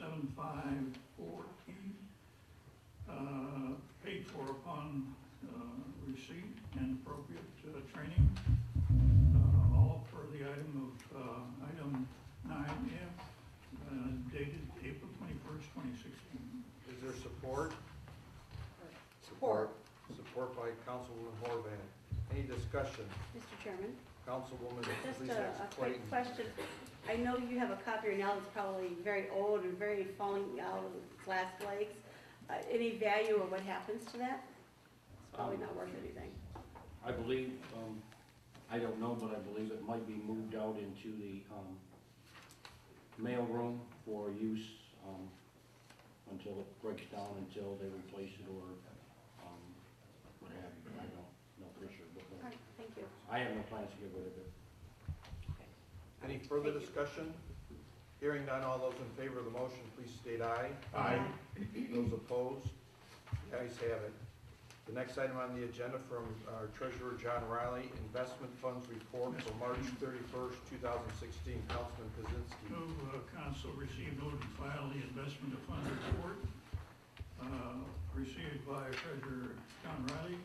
754E. Paid for upon receipt and appropriate training. All for the item of item 9F, dated April 21st, 2016. Is there support? Support. Support by Councilwoman Horvath. Any discussion? Mr. Chairman, Councilwoman just Lisa a Clayton. quick question. I know you have a copier now that's probably very old and very falling out of its last legs. Any value or what happens to that? It's probably not worth anything. I believe, I don't know, but I believe it might be moved out into the mail room for use until it breaks down, until they replace it or what have you. I don't know for sure, but All right, thank you. I have no plans to get rid of it. Any further discussion? Hearing none, all those in favor of the motion, please state aye. Aye. Those opposed, the ayes have it. The next item on the agenda from our Treasurer John Riley, Investment Funds Report for March 31st, 2016. Councilman Kozinski. Move council receive, note, and file the investment of fund report received by Treasurer John Riley.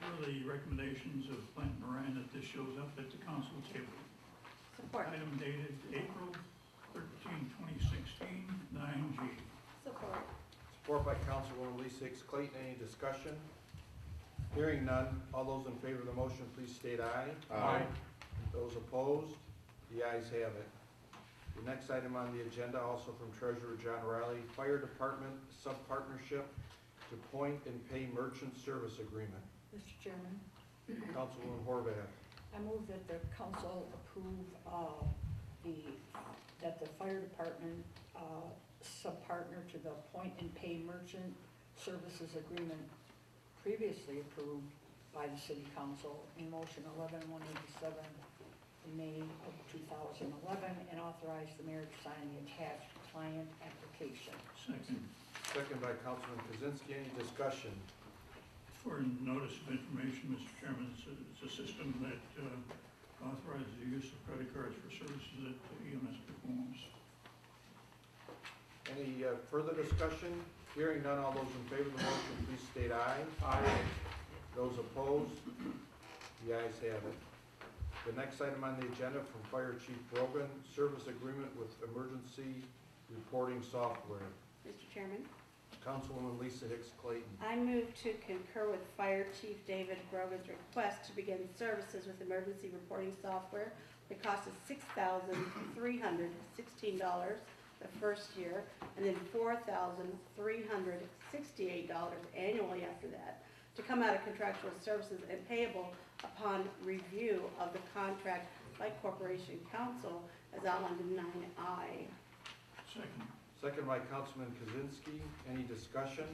Per the recommendations of Clint Moran, that this shows up at the council table. Support. Item dated April 13, 2016, 9G. Support. Support by Councilwoman Lisa Clayton. Any discussion? Hearing none, all those in favor of the motion, please state aye. Aye. Those opposed, the ayes have it. The next item on the agenda, also from Treasurer John Riley, Fire Department Sub-Partnership to Point and Pay Merchant Service Agreement. Mr. Chairman, Councilwoman Horvath. I move that the council approve that the fire department sub-partner to the Point and Pay Merchant Services Agreement previously approved by the city council in motion 11187 in May of 2011, and authorize the mayor to sign the attached client application. Second. Second by Councilman Kozinski. Any discussion? For notice of information, Mr. Chairman, it's a system that authorizes the use of credit cards for services that EMS performs. Any further discussion? Hearing none, all those in favor of the motion, please state aye. Aye. Those opposed, the ayes have it. The next item on the agenda from Fire Chief Brogan, service agreement with emergency reporting software. Mr. Chairman, Councilwoman Lisa Hicks Clayton. I move to concur with Fire Chief David Brogan's request to begin services with emergency reporting software. The cost is $6,316 the first year, and then $4,368 annually after that, to come out of contractual services and payable upon review of the contract by Corporation Council as outlined in 9I. Second. Second by Councilman Kozinski. Any discussion?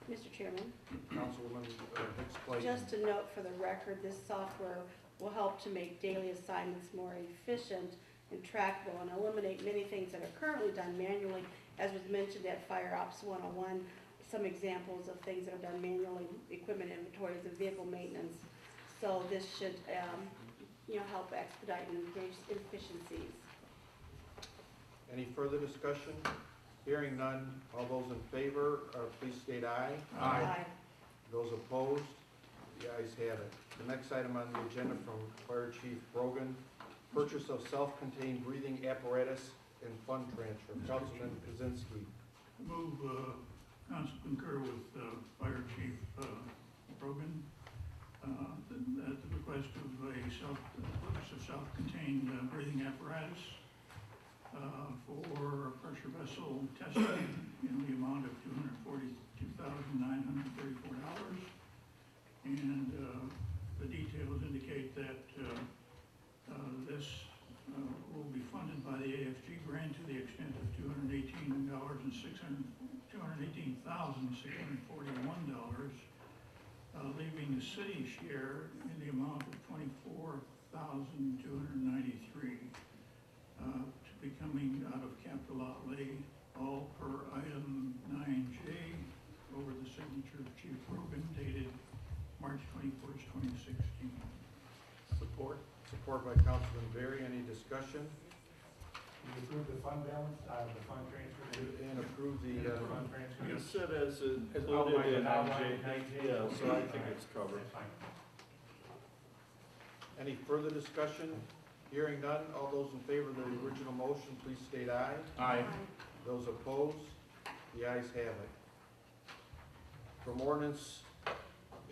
Mr. Chairman, Councilwoman Hicks Clayton. just a note for the record, this software will help to make daily assignments more efficient and trackable and eliminate many things that are currently done manually, as was mentioned at Fire Ops 101, some examples of things that are done manually, equipment inventories and vehicle maintenance. So this should, help expedite and increase efficiencies. Any further discussion? Hearing none, all those in favor, please state aye. Aye. Those opposed, the ayes have it. The next item on the agenda from Fire Chief Brogan, purchase of self-contained breathing apparatus and fund transfer. Councilman Kozinski. Move council concur with Fire Chief Brogan at the request of purchase of self-contained breathing apparatus for pressure vessel vessel testing in the amount of $242,934. And the details indicate that this will be funded by the AFG grant to the extent of $218,641, leaving the city share in the amount of $24,293, to be coming out of capital outlay, all per item 9J, over the signature of Chief Rogan, dated March 21st, 2016. Support. Support by Councilman Berry. Any discussion? You approve the fund balance, the fund transfer? And approve the, Fund transfer? You said as outlined included in in outline 9J, 9J. yeah, so I think it's covered. That's fine. any further discussion? Hearing none, all those in favor of the original motion, please state aye. Aye. Those opposed, the ayes have it. From Ordinance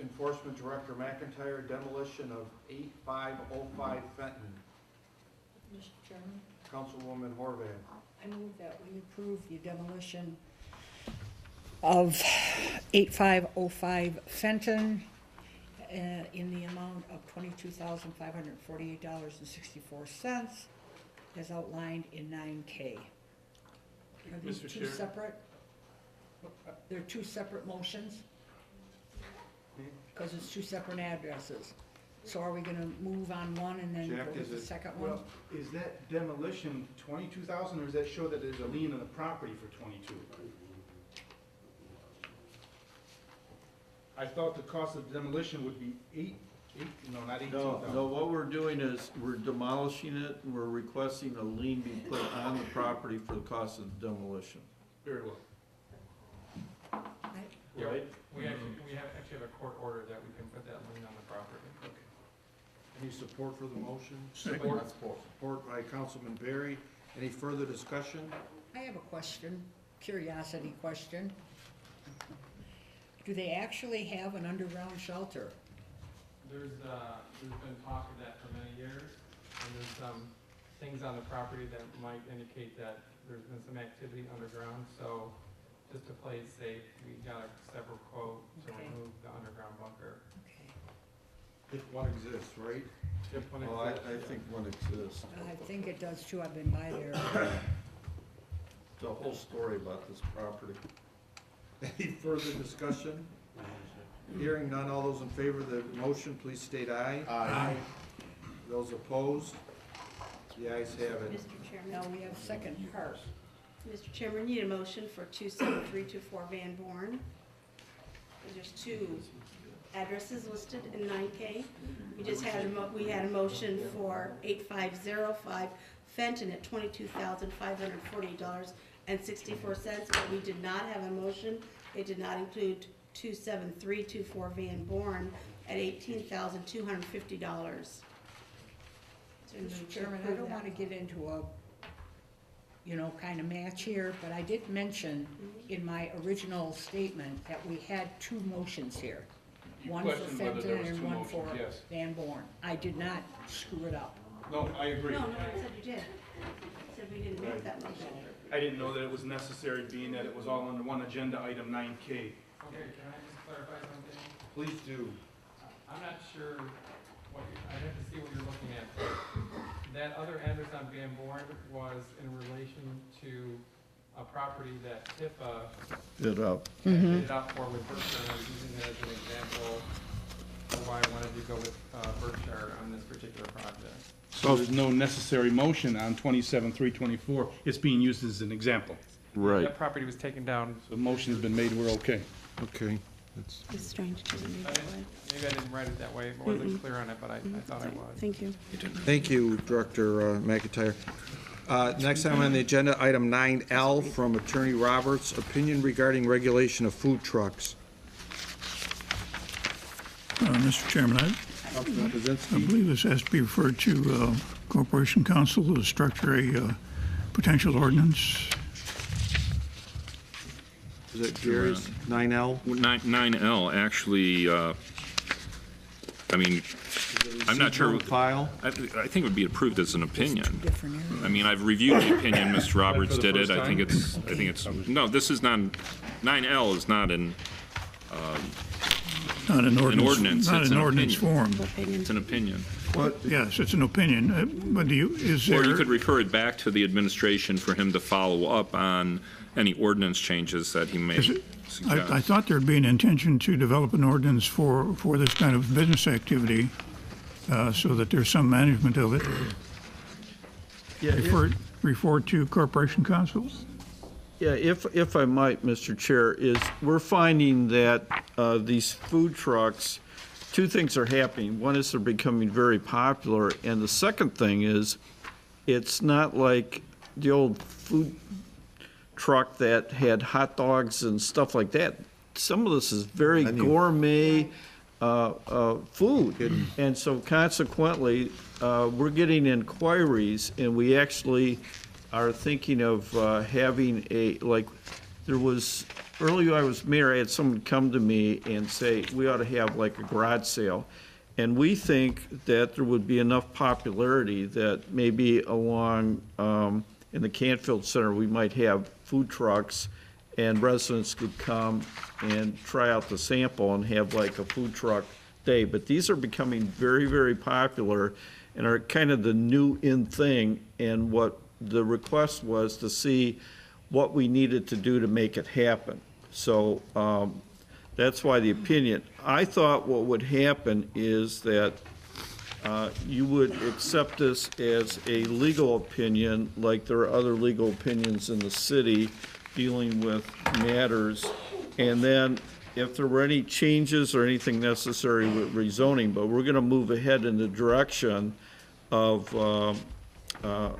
Enforcement Director McIntyre, demolition of 8505 Fenton. Mr. Chairman, Councilwoman Horvath. I move that we approve the demolition of 8505 Fenton in the amount of $22,548.64 as outlined in 9K. Are these Mr. two Chair. separate? They're two separate motions? Because it's two separate addresses. So are we gonna move on one and then Jack, go is to the it- second one? Well, is that demolition 22,000, or does that show that there's a lien on the property for 22? I thought the cost of demolition would be not 18,000. No, what we're doing is we're demolishing it, and we're requesting a lien be put on the property for the cost of demolition. Very well. Yeah, Right? we actually have a court order that we can put that lien on the property. Any support for the motion? Second. Support by Councilman Berry. Any further discussion? I have a question, curiosity question. Do they actually have an underground shelter? There's been talk of that for many years, and there's some things on the property that might indicate that there's been some activity underground, so just to play it safe, we got a separate quote to Okay. remove the underground bunker. Okay. If one exists, right? If one Well, I exists, think one exists. I think it does too, I've been by there. The whole story about this property. Any further discussion? Hearing none, all those in favor of the motion, please state aye. Aye. Those opposed, the ayes have it. Mr. Chairman. Now we have second part. Mr. Chairman, need a motion for 27324 Van Born. There's two addresses listed in 9K. We just had, we had a motion for 8505 Fenton at $22,548.64, but we did not have a motion. It did not include 27324 Van Born at $18,250. Mr. Chairman, I don't wanna get into a, kind of match here, but I did mention in my original statement that we had two motions here. One for questioned whether there Fenton was and two one motions, for yes. Van Born. I did not screw it up. No, I agree. No, it said you did. It said we didn't make that motion. I didn't know that it was necessary, being that it was all under one agenda item, 9K. okay, can I just clarify something? Please do. I'm not sure what I'd have to see what you're looking at. That other address on Van Born was in relation to a property that TIFA Bid up. bid it out for with Berkshire, and I was using that as an example of why I wanted to go with Berkshire on this particular project. So there's no necessary motion on 27324. It's being used as an example. That property was taken down. The motion's been made, we're okay. Okay. It's strange to me that way. Maybe I didn't write it that way, I wasn't clear on it, but I thought I was. Thank you. Thank you, Director McIntyre. Next item on the agenda, item 9L from Attorney Roberts, opinion regarding regulation of food trucks. Mr. Chairman, Councilman I Kozinski. believe this has to be referred to Corporation Council to structure a potential ordinance. Is it Gary's 9L? 9L, actually, I'm not sure. File? I think it would be approved as an opinion. I mean, I've reviewed the opinion, Mr. Roberts For the did it, first I think it's, no, this is not, 9L is not Not an an ordinance. ordinance, Not it's an an ordinance opinion. form. It's an opinion. Yes, it's an opinion, but is there? Or you could refer it back to the administration for him to follow up on any ordinance changes that he may Is it- suggest. I thought there'd be an intention to develop an ordinance for this kind of business activity, so that there's some management of it. Yeah, Refer to Corporation Council. Yeah, if I might, Mr. Chair, is we're finding that these food trucks, two things are happening. One is they're becoming very popular, and the second thing is, it's not like the old food truck that had hot dogs and stuff like that. Some of this is very gourmet food, and so consequently, we're getting inquiries, and we actually are thinking of having there was, earlier I was mayor, I had someone come to me and say, we ought to have like a garage sale. And we think that there would be enough popularity that maybe along, in the Canfield Center, we might have food trucks and residents could come and try out the sample and have like a food truck day. But these are becoming very, very popular and are kind of the new in thing. And what the request was to see what we needed to do to make it happen. So that's why the opinion. I thought what would happen is that you would accept this as a legal opinion, like there are other legal opinions in the city dealing with matters. And then if there were any changes or anything necessary with rezoning, but we're gonna move ahead in the direction of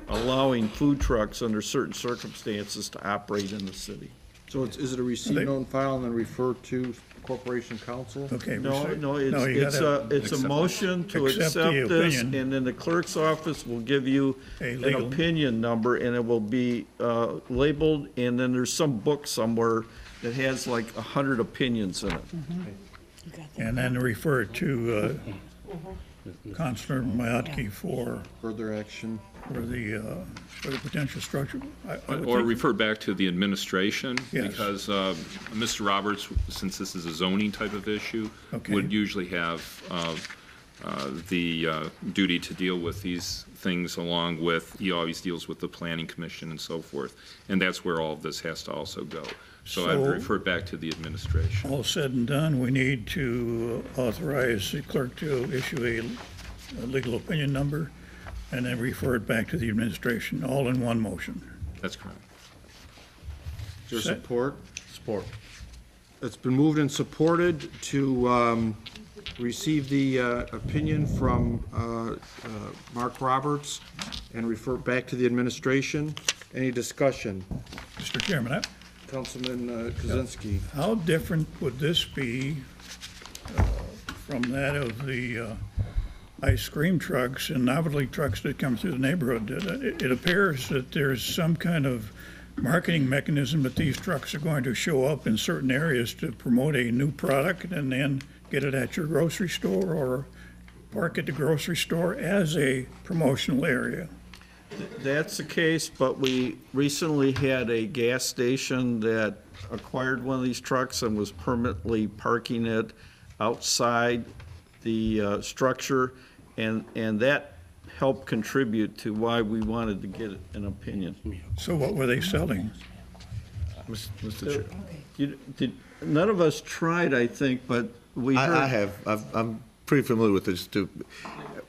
allowing food trucks under certain circumstances to operate in the city. So is it a receive, note, and file, and then refer to Corporation Council? Okay. No, you it's gotta a motion to accept the accept this, opinion. and then the clerk's office will give you A an legal- opinion number, and it will be labeled, and then there's some book somewhere that has like 100 opinions in it. And then refer to Counselor Mayatki for Further action? the potential structure. I would Or think- refer back to the administration, Yes. because Mr. Roberts, since this is a zoning type of issue, Okay. would usually have the duty to deal with these things along with, he always deals with the planning commission and so forth. And that's where all of this has to also go. So I would So- refer back to the administration. All said and done, we need to authorize the clerk to issue a legal opinion number and then refer it back to the administration, all in one motion. That's correct. Is there Set. support? Support. It's been moved and supported to receive the opinion from Mark Roberts and refer back to the administration. Any discussion? Mr. Chairman, Councilman Kozinski. how different would this be from that of the ice cream trucks and novelty trucks that come through the neighborhood? It appears that there's some kind of marketing mechanism that these trucks are going to show up in certain areas to promote a new product and then get it at your grocery store or park at the grocery store as a promotional area. That's the case, but we recently had a gas station that acquired one of these trucks and was permanently parking it outside the structure, and that helped contribute to why we wanted to get an opinion. So what were they selling? Mr. Chair. None of us tried, I think, but we heard. I have, I'm pretty familiar with this too.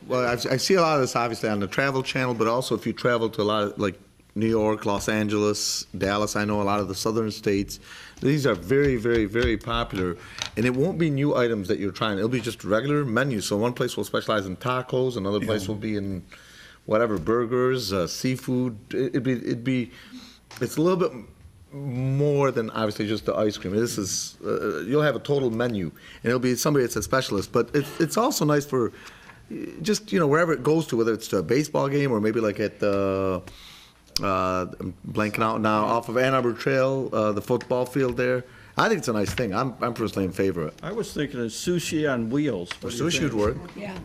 Well, I see a lot of this obviously on the Travel Channel, but also if you travel to a lot of, like, New York, Los Angeles, Dallas, I know a lot of the southern states, these are very, very, very popular. And it won't be new items that you're trying, it'll be just regular menus. So one place will specialize in tacos, another place will be in whatever, burgers, seafood. It's a little bit more than obviously just the ice cream. This is, you'll have a total menu, and it'll be somebody that's a specialist. But it's also nice for just, wherever it goes to, whether it's to a baseball game or maybe like at the, I'm blanking out now, off of Ann Arbor Trail, the football field there. I think it's a nice thing. I'm personally in favor of it. I was thinking of sushi on wheels. What do you Sushi think? would work. Yeah,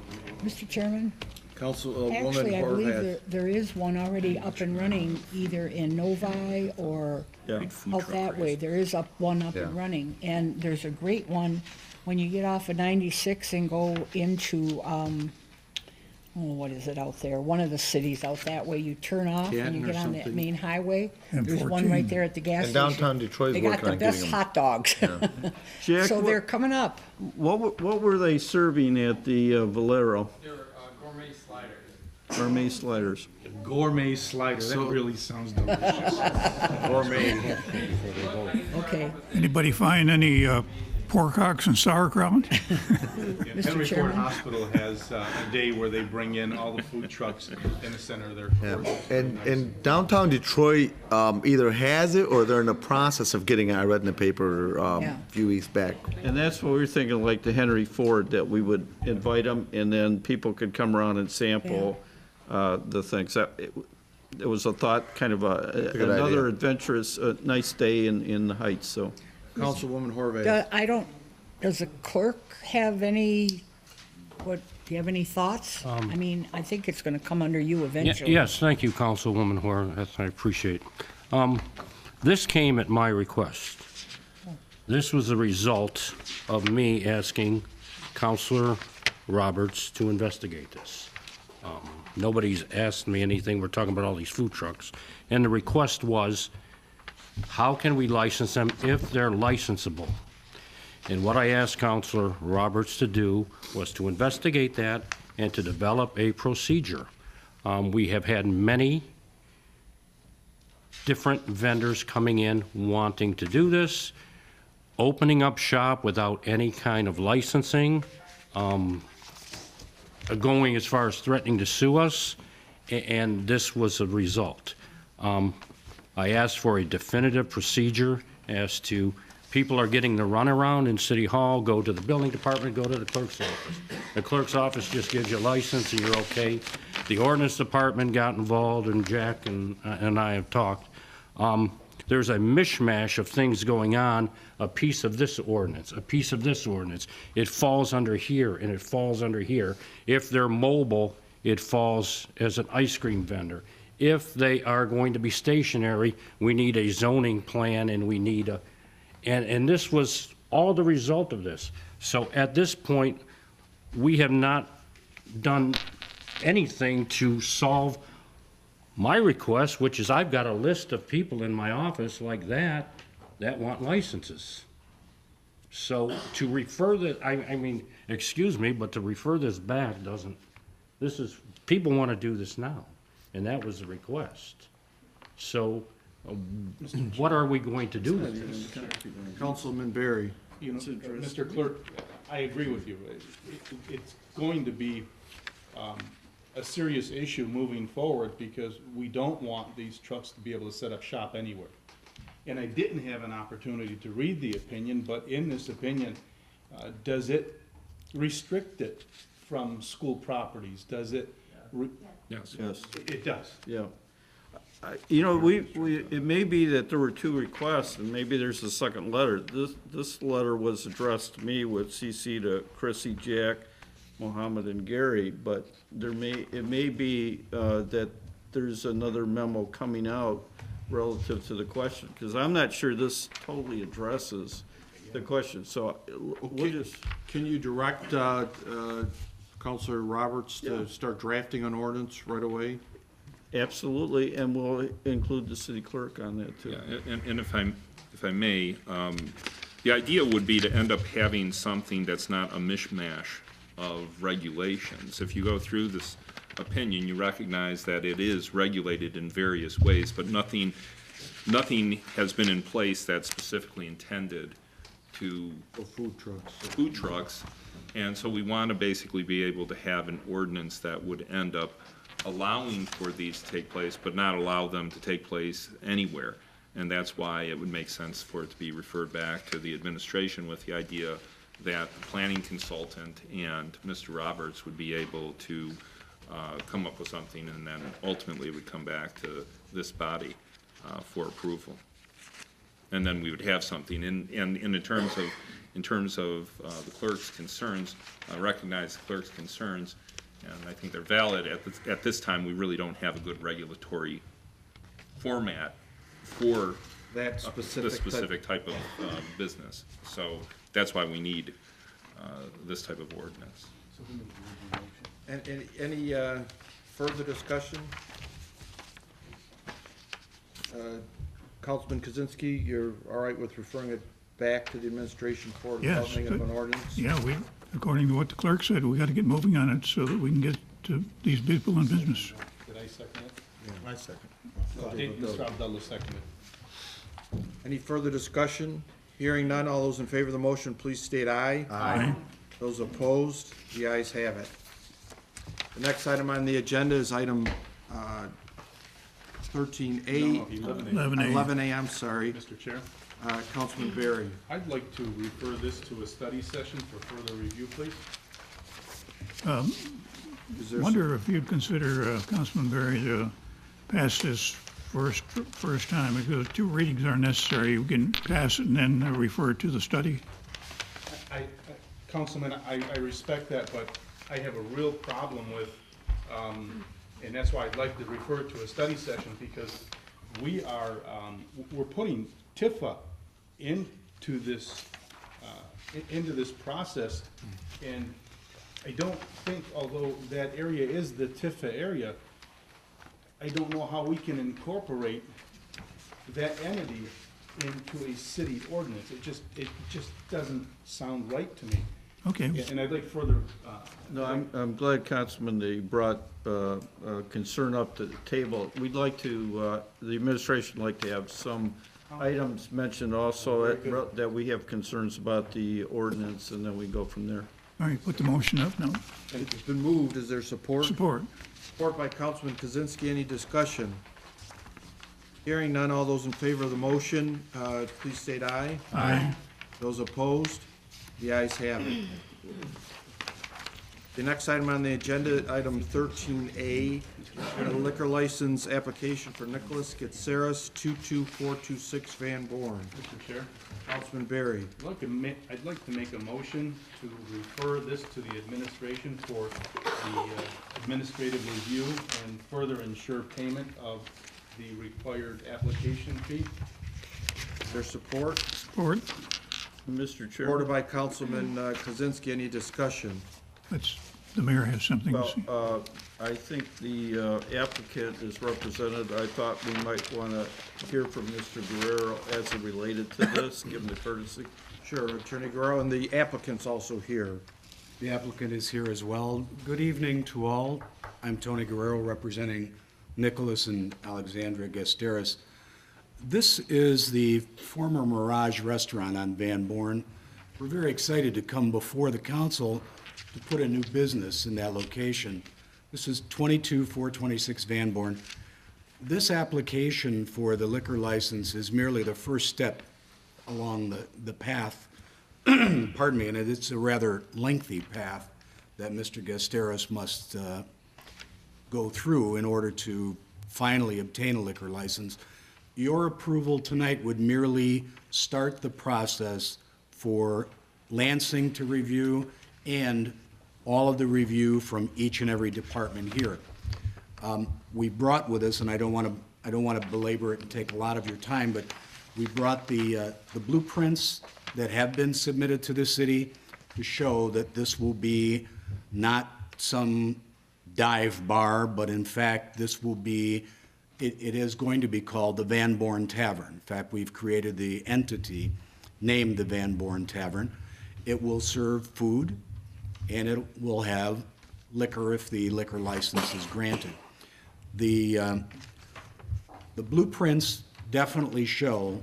Mr. Chairman, Councilwoman actually, I believe Horvath. there is one already up and running, either in Novi or Yeah. out that way. There is one up and Yeah. running, and there's a great one when you get off of 96 and go into, what is it out there? One of the cities out that way, you turn off and Canton you or get on that something? main highway. And There's one 14. right there at the gas And station. downtown Detroit's They got working the on getting best them. hot dogs. Jack, So they're coming up. what were they serving at the Valero? They were gourmet sliders. Gourmet sliders. Gourmet slider, that So- really sounds delicious. Gourmet. Okay. Anybody find any pork hocks and sauerkraut? Mr. Henry Ford Chairman? Hospital has a day where they bring in all the food trucks in the center of their Yeah. commercials. And downtown Detroit either has it or they're in the process of getting it. I read in the paper Yeah. a few weeks back. And that's what we were thinking, like the Henry Ford, that we would invite them, and then people could come around and sample the things. It was a thought, kind of good another idea. adventurous, nice day in the Heights, so. Councilwoman Horvath. Does the clerk have any, do you have any thoughts? I mean, I think it's gonna come under you eventually. Yes, thank you, Councilwoman Horvath, I appreciate. This came at my request. This was a result of me asking Councilor Roberts to investigate this. Nobody's asked me anything, we're talking about all these food trucks. And the request was, how can we license them if they're licensable? And what I asked Councilor Roberts to do was to investigate that and to develop a procedure. We have had many different vendors coming in wanting to do this, opening up shop without any kind of licensing, going as far as threatening to sue us, and this was a result. I asked for a definitive procedure as to people are getting the runaround in City Hall, go to the building department, go to the clerk's office. The clerk's office just gives you a license and you're okay. The ordinance department got involved, and Jack and I have talked. There's a mishmash of things going on, a piece of this ordinance, a piece of this ordinance. It falls under here and it falls under here. If they're mobile, it falls as an ice cream vendor. If they are going to be stationary, we need a zoning plan, and we need a, and this was all the result of this. So at this point, we have not done anything to solve my request, which is I've got a list of people in my office like that want licenses. So to refer that, I mean, excuse me, but to refer this back doesn't, this is, people want to do this now, and that was the request. So what are we going to do with this? Councilman Barry. You know, Mr. Clerk, I agree with you. It's going to be a serious issue moving forward because we don't want these trucks to be able to set up shop anywhere. And I didn't have an opportunity to read the opinion, but in this opinion, does it restrict it from school properties? Does it? Yes. It does. Yeah. You know, it may be that there were two requests, and maybe there's a second letter. This letter was addressed to me with CC to Chrissy, Jack, Mohammed, and Gary, but it may be that there's another memo coming out relative to the question, because I'm not sure this totally addresses the question, so we'll just. Can you direct Councilor Roberts to start drafting an ordinance right away? Absolutely, and we'll include the city clerk on that too. Yeah, and if I may, the idea would be to end up having something that's not a mishmash of regulations. If you go through this opinion, you recognize that it is regulated in various ways, but nothing has been in place that's specifically intended to food trucks. And so we want to basically be able to have an ordinance that would end up allowing for these to take place, but not allow them to take place anywhere. And that's why it would make sense for it to be referred back to the administration with the idea that the planning consultant and Mr. Roberts would be able to come up with something, and then ultimately it would come back to this body for approval. and then we would have something. And in terms of the clerk's concerns, I recognize the clerk's concerns, and I think they're valid. At this time, we really don't have a good regulatory format for That the specific specific type of business. So that's why we need this type of ordinance. And any further discussion? Councilman Kozinski, you're all right with referring it back to the administration for Yes, developing of an ordinance? Yeah, according to what the clerk said, we gotta get moving on it so that we can get to these people in business. Did I second it? I second. Mr. Abdullah seconded. Any further discussion? Hearing none, all those in favor of the motion, please state aye. Aye. Those opposed, the ayes have it. The next item on the agenda is item 13A. 11A. 11A, I'm sorry. Mr. Chair, Councilman Berry. I'd like to refer this to a study session for further review, please. Is there Wonder if you'd consider, Councilman Berry, to pass this first time, because 2 readings are necessary. You can pass it and then refer it to the study. Councilman, I respect that, but I have a real problem with, and that's why I'd like to refer it to a study session, because we're putting Tifa into this process, and I don't think, although that area is the Tifa area, I don't know how we can incorporate that entity into a city ordinance. It just doesn't sound right to me. Okay. And I'd like further, No, I'm glad, Councilman, that you brought concern up to the table. We'd like to, the administration would like to have some items mentioned also that we have concerns about the ordinance, and then we go from there. All right, put the motion up now. It's been moved. Is there support? Support. Support by Councilman Kozinski. Any discussion? Hearing none, all those in favor of the motion, please state aye. Aye. Those opposed, the ayes have it. The next item on the agenda, item 13A, a liquor license application for Nicholas Getsaris, 22426 Van Born. Mr. Chair, Councilman Berry. I'd like to make a motion to refer this to the administration for the administrative review and further ensure payment of the required application fee. Is there support? Support. Mr. Chair. Supported by Councilman Kozinski. Any discussion? The mayor has something to say. Well, I think the applicant is represented. I thought we might want to hear from Mr. Guerrero as it related to this, given the courtesy. Sure, Attorney Guerrero, and the applicant's also here. The applicant is here as well. Good evening to all. I'm Tony Guerrero, representing Nicholas and Alexandra Gesteris. This is the former Mirage Restaurant on Van Born. We're very excited to come before the council to put a new business in that location. This is 22426 Van Born. This application for the liquor license is merely the first step along the path, pardon me, and it's a rather lengthy path that Mr. Gesteris must go through in order to finally obtain a liquor license. Your approval tonight would merely start the process for Lansing to review and all of the review from each and every department here. We brought with us, and I don't want to belabor it and take a lot of your time, but we brought the blueprints that have been submitted to the city to show that this will be not some dive bar, but in fact, this will be, it is going to be called the Van Born Tavern. In fact, we've created the entity named the Van Born Tavern. It will serve food, and it will have liquor if the liquor license is granted. The blueprints definitely show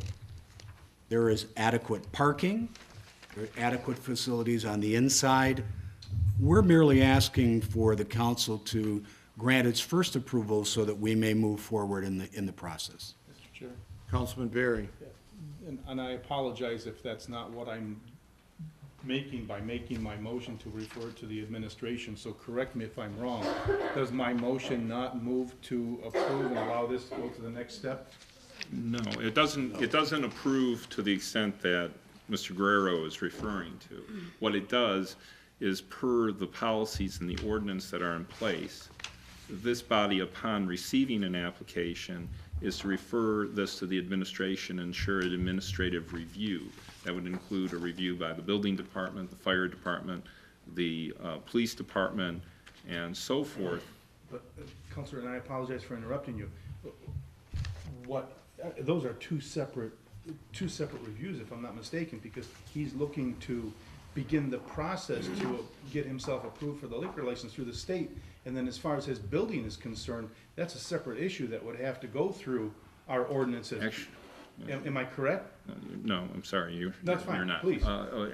there is adequate parking, there are adequate facilities on the inside. We're merely asking for the council to grant its first approval so that we may move forward in the process. Mr. Chair. Councilman Berry. And I apologize if that's not what I'm making by making my motion to refer to the administration, so correct me if I'm wrong. Does my motion not move to approve and allow this to go to the next step? No, it doesn't approve to the extent that Mr. Guerrero is referring to. What it does is, per the policies and the ordinance that are in place, this body, upon receiving an application, is to refer this to the administration and ensure an administrative review. That would include a review by the building department, the fire department, the police department, and so forth. But, Counselor, and I apologize for interrupting you. Those are two separate reviews, if I'm not mistaken, because he's looking to begin the process to get himself approved for the liquor license through the state. And then as far as his building is concerned, that's a separate issue that would have to go through our ordinances. Actually, Am I correct? no, I'm sorry, you're That's fine, you're not. please.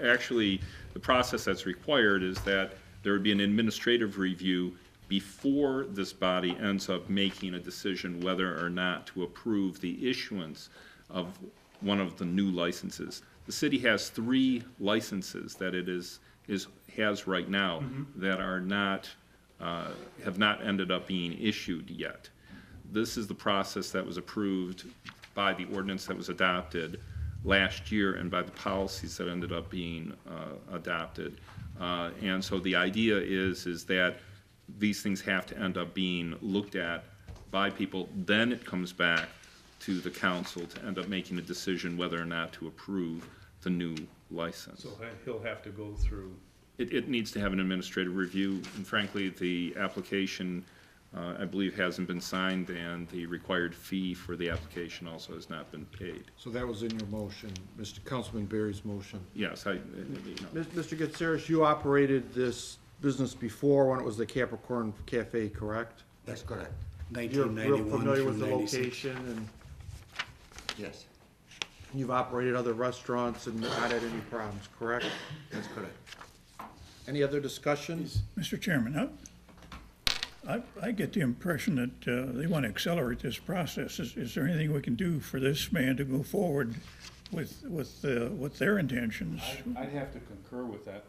Actually, the process that's required is that there would be an administrative review before this body ends up making a decision whether or not to approve the issuance of one of the new licenses. The city has 3 licenses that it has right now that are not, have not ended up being issued yet. This is the process that was approved by the ordinance that was adopted last year and by the policies that ended up being adopted. And so the idea is that these things have to end up being looked at by people. Then it comes back to the council to end up making a decision whether or not to approve the new license. So he'll have to go through. It needs to have an administrative review, and frankly, the application, I believe, hasn't been signed, and the required fee for the application also has not been paid. So that was in your motion, Mr. Councilman Barry's motion. Yes, Mr. Gutierrez, you operated this business before when it was the Capricorn Cafe, correct? That's correct. You're 1991 real familiar through with the 96. location, and Yes, you've operated other restaurants and not had any problems, correct? that's correct. Any other discussions? Mr. Chairman, I get the impression that they want to accelerate this process. Is there anything we can do for this man to go forward with their intentions? I'd have to concur with that.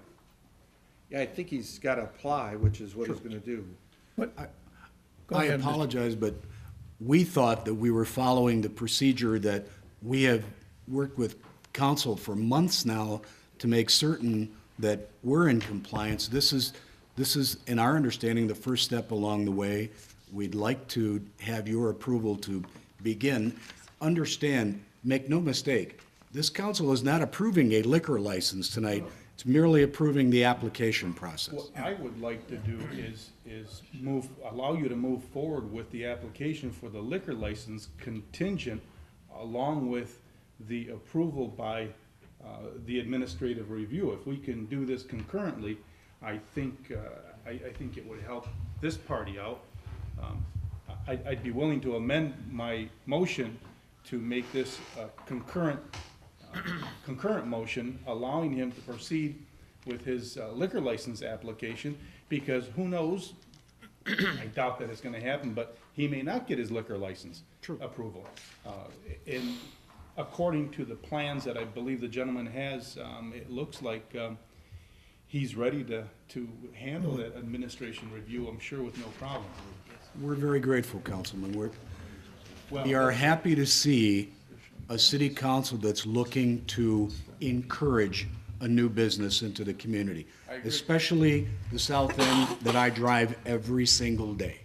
Yeah, I think he's got to apply, which is what he's gonna do. Go I ahead, Mr. apologize, but we thought that we were following the procedure that we have worked with council for months now to make certain that we're in compliance. This is, in our understanding, the first step along the way. We'd like to have your approval to begin. Understand, make no mistake, this council is not approving a liquor license tonight. It's merely approving the application process. What I would like to do is allow you to move forward with the application for the liquor license contingent along with the approval by the administrative review. If we can do this concurrently, I think it would help this party out. I'd be willing to amend my motion to make this a concurrent motion, allowing him to proceed with his liquor license application, because who knows, I doubt that it's gonna happen, but he may not get his liquor license approval. And according to the plans that I believe the gentleman has, it looks like he's ready to handle that administration review, I'm sure, with no problem. We're very grateful, Councilman. We are happy to see a city council that's looking to encourage a new business into the community, especially the south end that I drive every single day.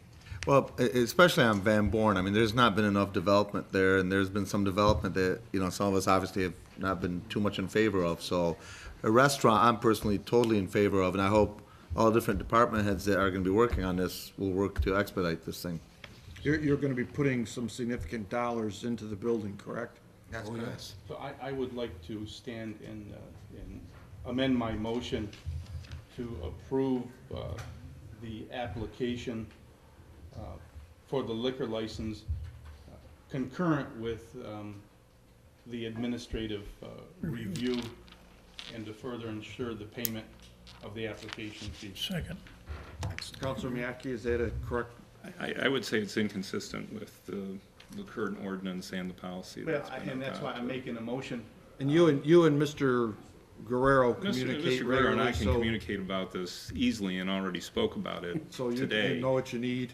Well, especially on Van Born, I mean, there's not been enough development there, and there's been some development that, some of us obviously have not been too much in favor of. So a restaurant, I'm personally totally in favor of, and I hope all different department heads that are gonna be working on this will work to expedite this thing. You're gonna be putting some significant dollars into the building, correct? That's correct. So I would like to stand and amend my motion to approve the application for the liquor license concurrent with the administrative review and to further ensure the payment of the application fee. Second. Councilor Miyake, is that a correct? I would say it's inconsistent with the current ordinance and the policy Well, that's been and that's why I'm adopted. making a motion. And you and Mr. Guerrero Mr. communicate Guerrero and I regularly, can so, communicate about this easily and already spoke about it so you today. know what you need?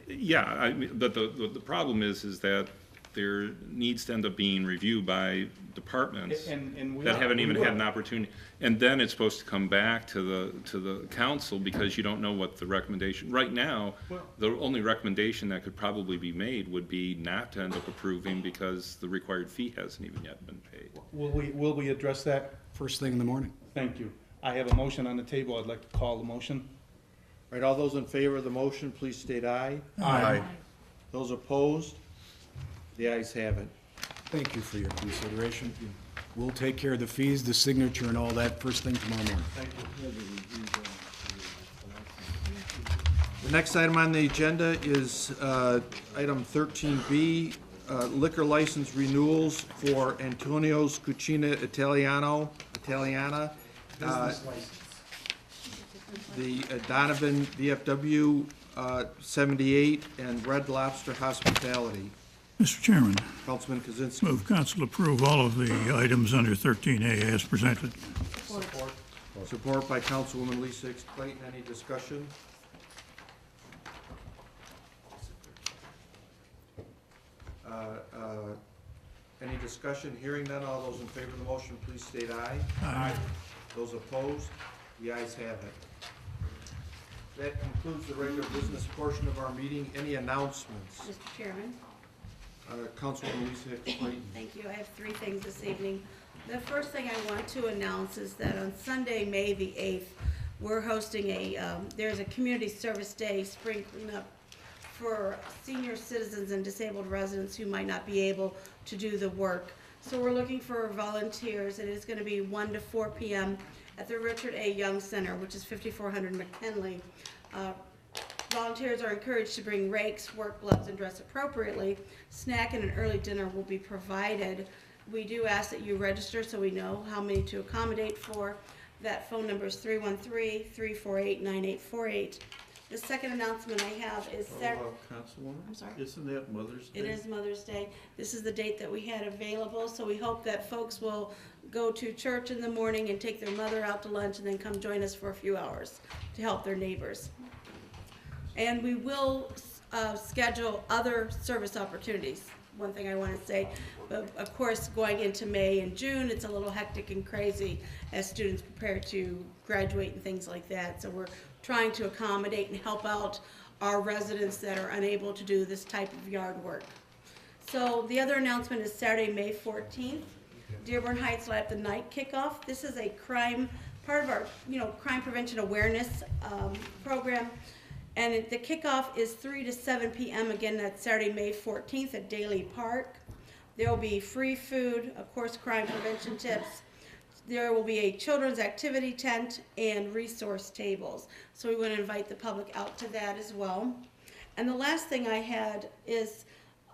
Yeah, but the problem is that there needs to end up being reviewed by departments And we that are- haven't we even will. had an opportunity. And then it's supposed to come back to the council because you don't know what the recommendation, right now, Well- the only recommendation that could probably be made would be not to end up approving because the required fee hasn't even yet been paid. Will we address that? First thing in the morning. Thank you. I have a motion on the table. I'd like to call the motion. All right, all those in favor of the motion, please state aye. Aye. Those opposed? The ayes have it. Thank you for your consideration. We'll take care of the fees, the signature, and all that first thing tomorrow morning. The next item on the agenda is item 13B, liquor license renewals for Antonio's Cucina Italiana. The Donovan VFW 78 and Red Lobster Hospitality. Mr. Chairman, Councilman Kozinski. move council approve all of the items under 13A as presented. Support by Councilwoman Lisa Clayton. Any discussion? Any discussion? Hearing none, all those in favor of the motion, please state aye. Aye. Those opposed? The ayes have it. That concludes the regular business portion of our meeting. Any announcements? Mr. Chairman? Councilwoman Lisa Clayton. Thank you. I have three things this evening. The first thing I want to announce is that on Sunday, May the 8th, we're hosting there's a community service day, spring cleanup, for senior citizens and disabled residents who might not be able to do the work. So we're looking for volunteers. It is going to be 1 to 4 p.m. at the Richard A. Young Center, which is 5400 McKinley. Volunteers are encouraged to bring rakes, work gloves, and dress appropriately. Snack and an early dinner will be provided. We do ask that you register so we know how many to accommodate for. That phone number is 313-348-9848. The second announcement I have is Councilwoman? I'm sorry? Isn't that Mother's Day? It is Mother's Day. This is the date that we had available, so we hope that folks will go to church in the morning and take their mother out to lunch and then come join us for a few hours to help their neighbors. And we will schedule other service opportunities. One thing I want to say, but of course, going into May and June, it's a little hectic and crazy as students prepare to graduate and things like that. So we're trying to accommodate and help out our residents that are unable to do this type of yard work. So the other announcement is Saturday, May 14th. Dearborn Heights will have the night kickoff. This is a part of our, crime prevention awareness program. And the kickoff is 3 to 7 p.m. Again, that's Saturday, May 14th at Daly Park. There will be free food, of course, crime prevention tips. There will be a children's activity tent and resource tables. So we want to invite the public out to that as well. And the last thing I had is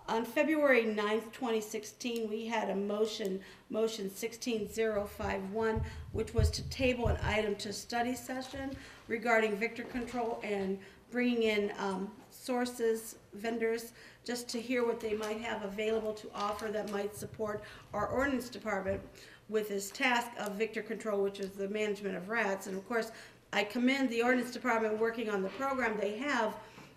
on February 9th, 2016, we had a motion 16051, which was to table an item to study session regarding Victor control and bringing in sources, vendors, just to hear what they might have available to offer that might support our ordinance department with this task of Victor control, which is the management of rats. And of course, I commend the ordinance department working on the program they have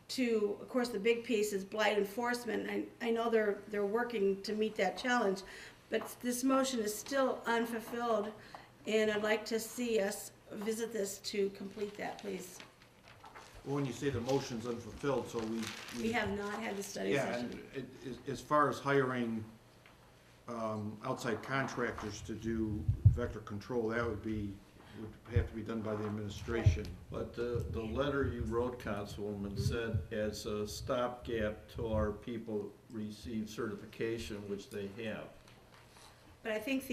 to, of course, the big piece is blight enforcement. I know they're working to meet that challenge, but this motion is still unfulfilled, and I'd like to see us visit this to complete that, please. When you say the motion's unfulfilled, so We have not had the study Yeah, session. and as far as hiring outside contractors to do vector control, that would have to be done by the administration. But the letter you wrote, Councilwoman, said as a stopgap till our people receive certification, which they have. But I think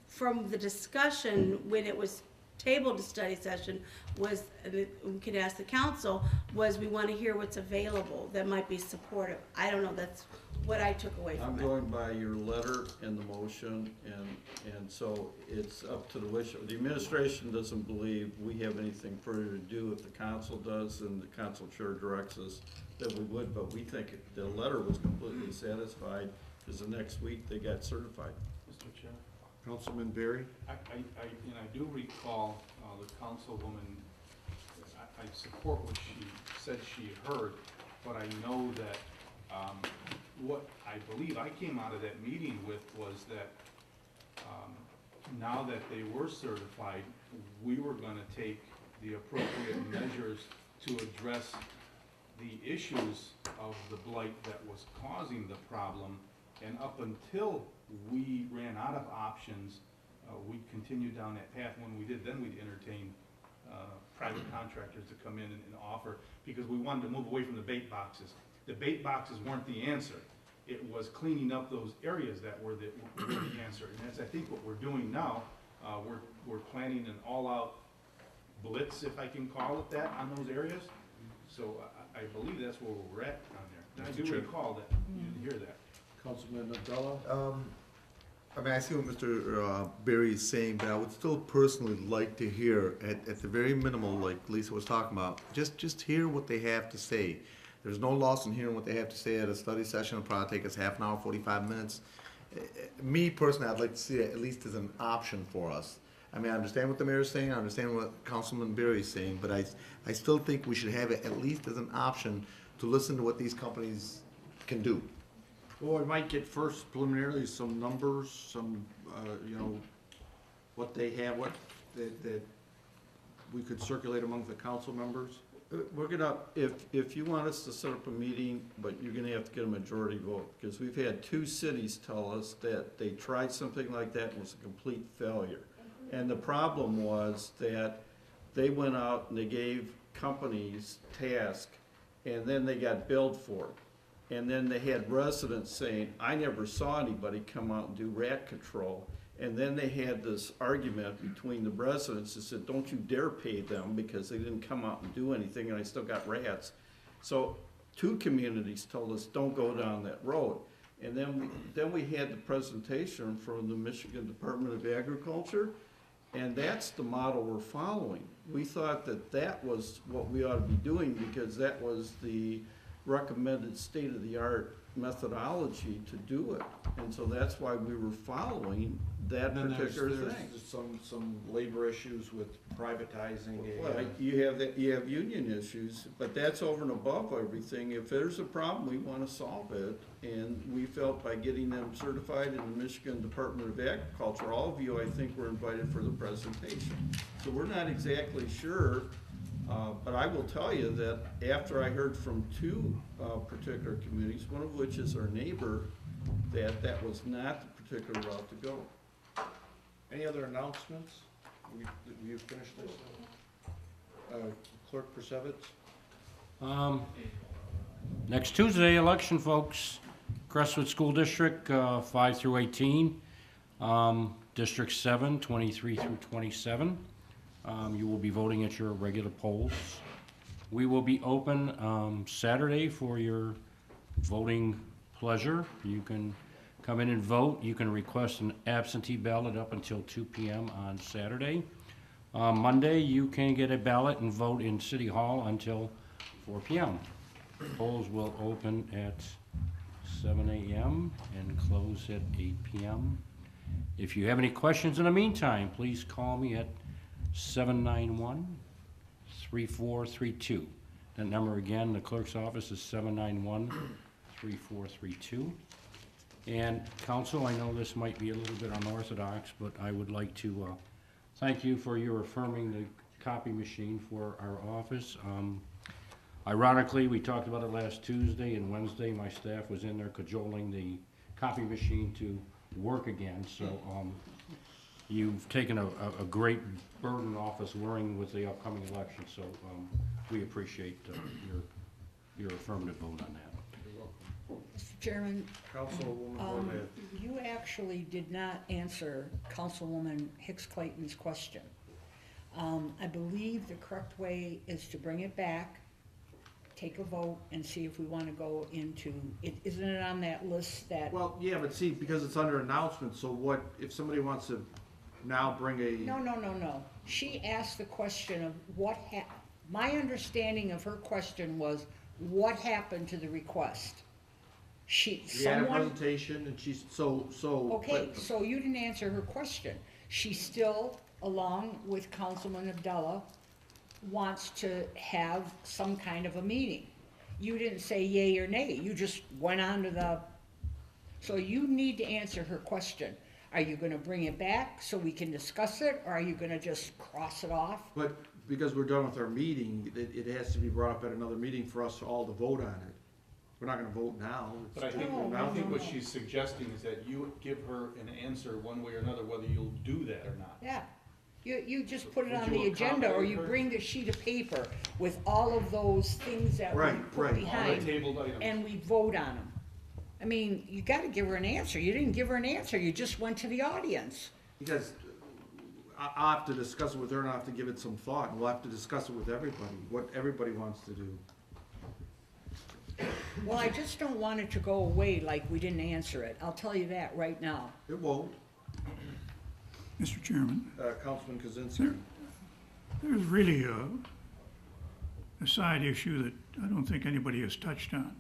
from the discussion, when it was tabled to study session, was, we could ask the council, was we want to hear what's available that might be supportive. I don't know, that's what I took away I'm from it. going by your letter and the motion, and so it's up to the wish. The administration doesn't believe we have anything further to do. If the council does, and the council chair directs us, that we would, but we think the letter was completely satisfied, because the next week they got certified. Mr. Chair? Councilman Berry? I do recall the councilwoman, I support what she said she heard, but I know that what I believe I came out of that meeting with was that, now that they were certified, we were gonna take the appropriate measures to address the issues of the blight that was causing the problem. And up until we ran out of options, we continued down that path. When we did, then we'd entertain private contractors to come in and offer, because we wanted to move away from the bait boxes. The bait boxes weren't the answer. It was cleaning up those areas that were the answer. And that's, I think, what we're doing now. We're planning an all-out blitz, if I can call it that, on those areas. So I believe that's where we're at on there. And I do recall that, you didn't hear that. Councilman Abdullah? I mean, I see what Mr. Berry is saying, but I would still personally like to hear, at the very minimal, like Lisa was talking about, just hear what they have to say. There's no loss in hearing what they have to say at a study session. It'll probably take us half an hour, 45 minutes. Me personally, I'd like to see it at least as an option for us. I mean, I understand what the mayor's saying, I understand what Councilman Berry is saying, but I still think we should have it at least as an option to listen to what these companies can do. Well, we might get first preliminarily some numbers, some, you know, what they have, what, that we could circulate among the council members. We're gonna, if you want us to set up a meeting, but you're gonna have to get a majority vote, because we've had 2 cities tell us that they tried something like that and it was a complete failure. And the problem was that they went out and they gave companies tasks, and then they got billed for it. And then they had residents saying, I never saw anybody come out and do rat control. And then they had this argument between the residents that said, don't you dare pay them because they didn't come out and do anything and I still got rats. So 2 communities told us, don't go down that road. And then we had the presentation from the Michigan Department of Agriculture, and that's the model we're following. We thought that that was what we ought to be doing because that was the recommended state-of-the-art methodology to do it. And so that's why we were following that particular thing. There's some labor issues with privatizing. Well, You have union issues, but that's over and above everything. If there's a problem, we want to solve it. And we felt by getting them certified in the Michigan Department of Agriculture, all of you, I think, were invited for the presentation. So we're not exactly sure. But I will tell you that after I heard from 2 particular communities, one of which is our neighbor, that was not the particular route to go. Any other announcements? We've finished this. Clerk Persevitz? Next Tuesday, election, folks. Crestwood School District, 5 through 18. District 7, 23 through 27. You will be voting at your regular polls. We will be open Saturday for your voting pleasure. You can come in and vote. You can request an absentee ballot up until 2 p.m. on Saturday. Monday, you can get a ballot and vote in City Hall until 4 p.m. Polls will open at 7 a.m. and close at 8 p.m. If you have any questions in the meantime, please call me at 791-3432. That number again, the clerk's office is 791-3432. And council, I know this might be a little bit unorthodox, but I would like to thank you for your affirming the copy machine for our office. Ironically, we talked about it last Tuesday, and Wednesday my staff was in there cajoling the copy machine to work again, so you've taken a great burden off us worrying with the upcoming election, so we appreciate your affirmative vote on that. Mr. Chairman, Councilwoman Horvath. you actually did not answer Councilwoman Hicks Clayton's question. I believe the correct way is to bring it back, take a vote, and see if we want to go into, isn't it on that list that? Well, yeah, but see, because it's under announcement, so what, if somebody wants to now bring a... No. She asked the question of my understanding of her question was, what happened to the request? We had a presentation, and she's, Okay, so you didn't answer her question. She still, along with Councilman Abdullah, wants to have some kind of a meeting. you didn't say yay or nay, you just went on to the, so you need to answer her question. Are you gonna bring it back so we can discuss it, or are you gonna just cross it off? But because we're done with our meeting, it has to be brought up at another meeting for us all to vote on it. We're not gonna vote now. But I think, No, I think no, what no. she's suggesting is that you give her an answer one way or another, whether you'll do that or not. Yeah, you just put it Would on you the agenda, or accommodate you her? bring the sheet of paper with all of those things that we Right, put right. All the behind, tabled items. and we vote on them. I mean, you gotta give her an answer, you didn't give her an answer, you just went to the audience. Because I'll have to discuss it with her and I'll have to give it some thought, and we'll have to discuss it with everybody, what everybody wants to do. Well, I just don't want it to go away like we didn't answer it, I'll tell you that right now. It won't. Mr. Chairman, Councilman Kozinski. there's really a side issue that I don't think anybody has touched on.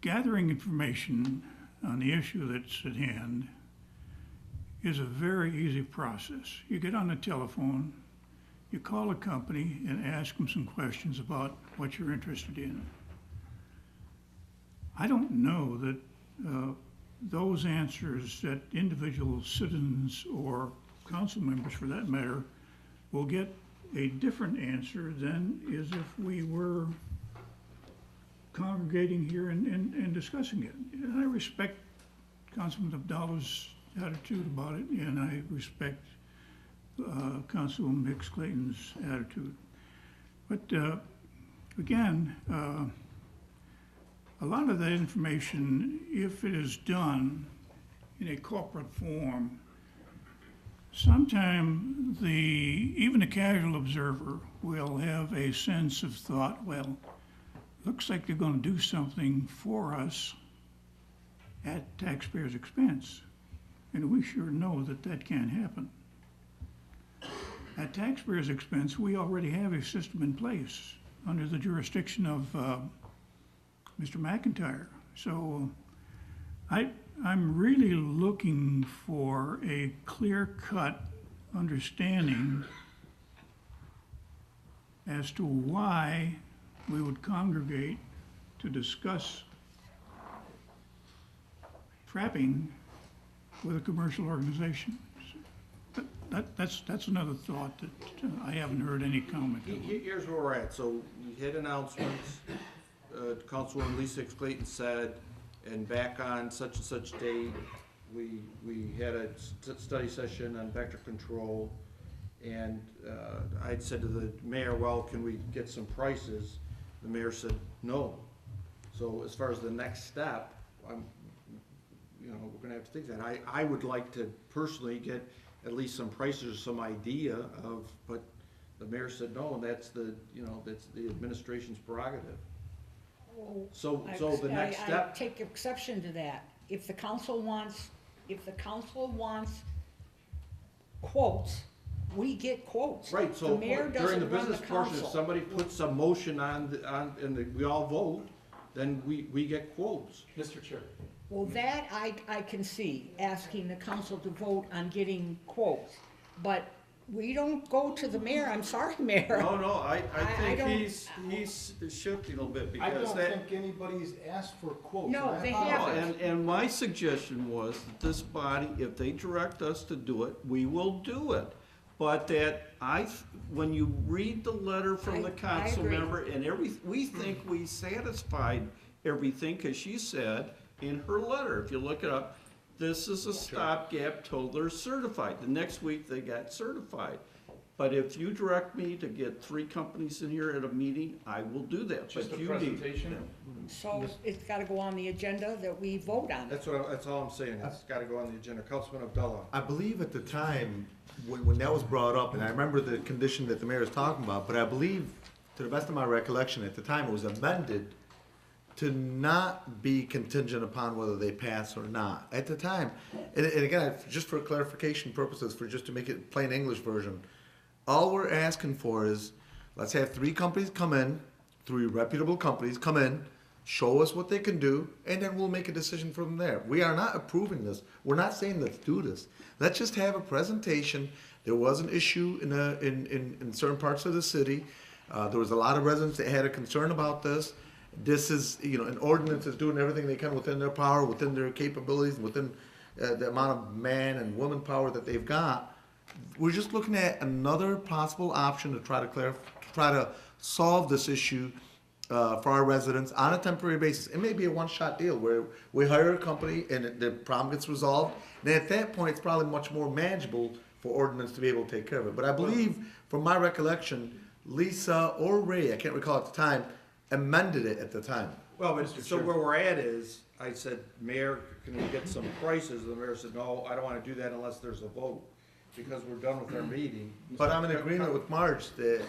Gathering information on the issue that's at hand is a very easy process. You get on the telephone, you call a company and ask them some questions about what you're interested in. I don't know that those answers that individual citizens or council members, for that matter, will get a different answer than is if we were congregating here and discussing it. And I respect Councilman Abdallah's attitude about it, and I respect Councilman Hicks Clayton's attitude. But again, a lot of that information, if it is done in a corporate form, sometime even a casual observer will have a sense of thought, well, looks like they're gonna do something for us at taxpayers' expense. And we sure know that that can't happen. At taxpayers' expense, we already have a system in place under the jurisdiction of Mr. McIntyre. So I'm really looking for a clear-cut understanding as to why we would congregate to discuss trapping with a commercial organization. That's another thought that I haven't heard any comment on. Here's where we're at. So we had announcements. Councilwoman Lisa Hicks Clayton said, and back on such and such date, we had a study session on vector control. And I'd said to the mayor, well, can we get some prices? The mayor said, no. So as far as the next step, we're gonna have to think that. I would like to personally get at least some prices or some idea of, but the mayor said no, and that's the administration's prerogative. So the next I step, take exception to that. If the council wants quotes, we get quotes. right, so The mayor during the doesn't run the business portion, if council. somebody puts a motion and we all vote, then we get quotes. Mr. Chair. Well, that I can see, asking the council to vote on getting quotes. But we don't go to the mayor, I'm sorry, Mayor. No, I I don't- think he's shifting a little bit I because don't that. think anybody's asked for quotes. No, and I they apologize. haven't. And my suggestion was that this body, if they direct us to do it, we will do it. But that when you read the letter from the I council agree. member and we think we satisfied everything, cause she said in her letter, if you look it up, this is a stopgap till they're certified. The next week they got certified. But if you direct me to get 3 companies in here at a meeting, I will do that. Just But a you need- presentation? So it's gotta go on the agenda that we vote on it. That's all I'm saying. It's gotta go on the agenda. Councilman Abdullah. I believe at the time, when that was brought up, and I remember the condition that the mayor is talking about, but I believe, to the best of my recollection, at the time, it was amended to not be contingent upon whether they pass or not. At the time, and again, just for clarification purposes, just to make it plain English version, all we're asking for is, let's have 3 companies come in, 3 reputable companies come in, show us what they can do, and then we'll make a decision from there. We are not approving this. We're not saying let's do this. Let's just have a presentation. There was an issue in certain parts of the city. There was a lot of residents that had a concern about this. This is, an ordinance is doing everything they can within their power, within their capabilities, within the amount of man and woman power that they've got. We're just looking at another possible option to try to solve this issue for our residents on a temporary basis. It may be a one-shot deal where we hire a company and the problem gets resolved. And at that point, it's probably much more manageable for ordinance to be able to take care of it. But I believe, from my recollection, Lisa or Ray, I can't recall at the time, amended it at the time. Well, but so where we're at is, I said, Mayor, can we get some prices? And the mayor said, no, I don't want to do that unless there's a vote, because we're done with our meeting. But I'm in agreement with Marge that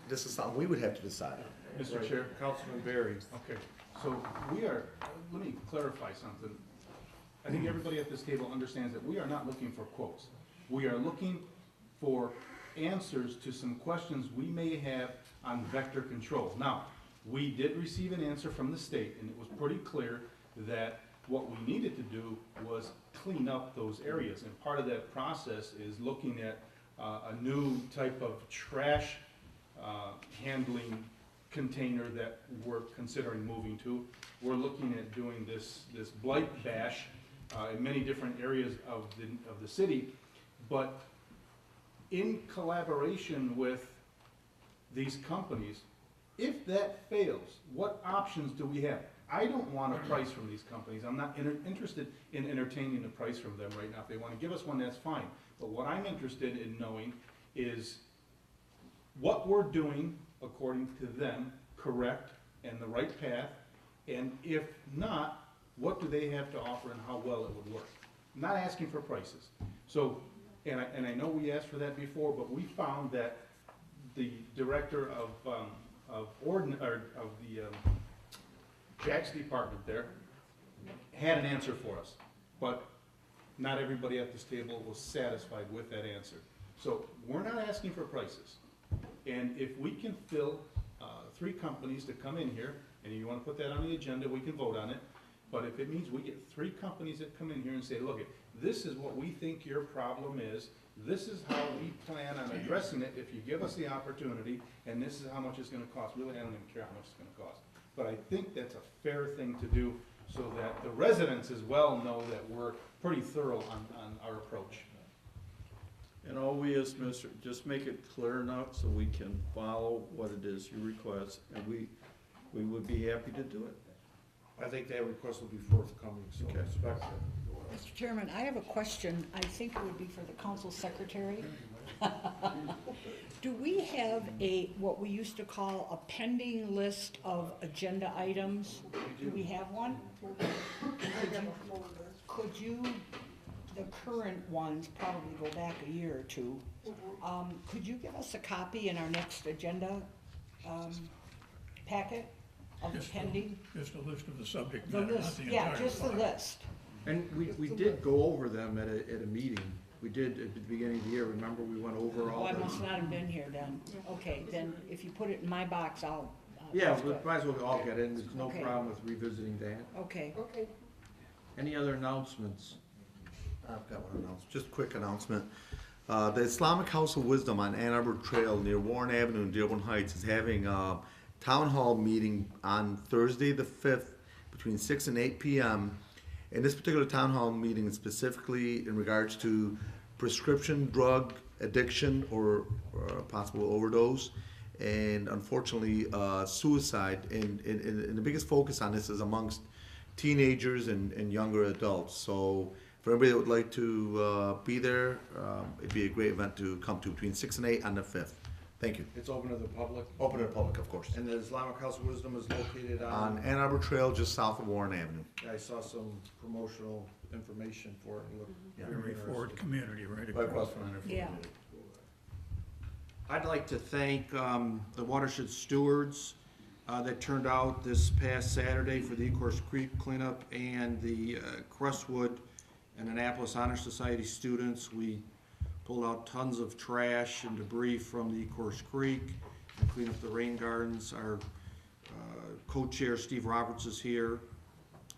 this is something we would have to decide. Mr. Right. Chair? Councilman Berry. Okay, so let me clarify something. I think everybody at this table understands that we are not looking for quotes. We are looking for answers to some questions we may have on vector control. Now, we did receive an answer from the state, and it was pretty clear that what we needed to do was clean up those areas. And part of that process is looking at a new type of trash handling container that we're considering moving to. We're looking at doing this blight bash in many different areas of the city, but in collaboration with these companies, if that fails, what options do we have? I don't want a price from these companies. I'm not interested in entertaining a price from them right now. If they want to give us one, that's fine. But what I'm interested in knowing is what we're doing, according to them, correct and the right path, and if not, what do they have to offer and how well it would work? I'm not asking for prices. So, and I know we asked for that before, but we found that the director of the Jack's department there had an answer for us, but not everybody at this table was satisfied with that answer. So we're not asking for prices. And if we can fill 3 companies to come in here, and you want to put that on the agenda, we can vote on it. But if it means we get 3 companies that come in here and say, look, this is what we think your problem is, this is how we plan on addressing it if you give us the opportunity, and this is how much it's going to cost. Really, I don't even care how much it's going to cost. But I think that's a fair thing to do so that the residents as well know that we're pretty thorough on our approach. And all we as Mr., just make it clear enough so we can follow what it is you request, and we would be happy to do it. I think that request will be forthcoming, so Okay. expect that. Mr. Chairman, I have a question. I think it would be for the council secretary. Do we have what we used to call a pending list of agenda items? Do we have one? Could you, the current ones probably go back a year or two. Could you give us a copy in our next agenda packet of the pending? Just a list of the subject The matter, not list, the yeah, entire just the file. list. And we did go over them at a meeting. We did at the beginning of the year, remember, we went over all Oh, I the. must not have been here then. Okay, then if you put it in my box, I'll. Yeah, we might as well all get in, there's no Okay. problem with revisiting that. Okay. Any other announcements? I've got one announcement, just a quick announcement. The Islamic House of Wisdom on Ann Arbor Trail near Warren Avenue in Dearborn Heights is having a town hall meeting on Thursday the 5th between 6 and 8 p.m. And this particular town hall meeting is specifically in regards to prescription drug addiction or possible overdose, and unfortunately suicide. And the biggest focus on this is amongst teenagers and younger adults. So for everybody that would like to be there, it'd be a great event to come to between 6 and 8 on the 5th. Thank you. It's open to the public, Open to the public, of course. and the Islamic House of Wisdom is located On on, Ann Arbor Trail, just south of Warren Avenue. I saw some promotional information for it, it looked Yeah. very Ford interesting. community right Right across. across from Henry Ford. Yeah. I'd like to thank the watershed stewards that turned out this past Saturday for the Ecorse Creek cleanup, and the Crestwood and Annapolis Honor Society students. We pulled out tons of trash and debris from the Ecorse Creek and cleaned up the rain gardens. Our co-chair Steve Roberts is here,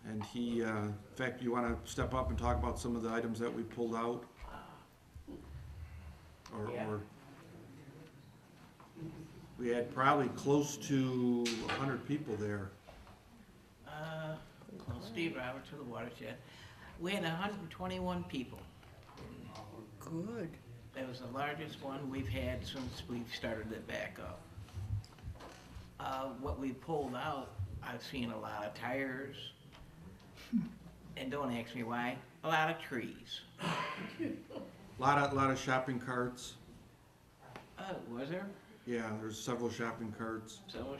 and he, in fact, you want to step up and talk about some of the items that we pulled out? Or We had probably close to 100 people there. Steve Roberts of the Watershed. We had 121 people. Good. That was the largest one we've had since we've started it back up. What we pulled out, I've seen a lot of tires, and don't ask me why, a lot of trees. Lot of shopping carts. Was there? Yeah, there's several shopping carts. So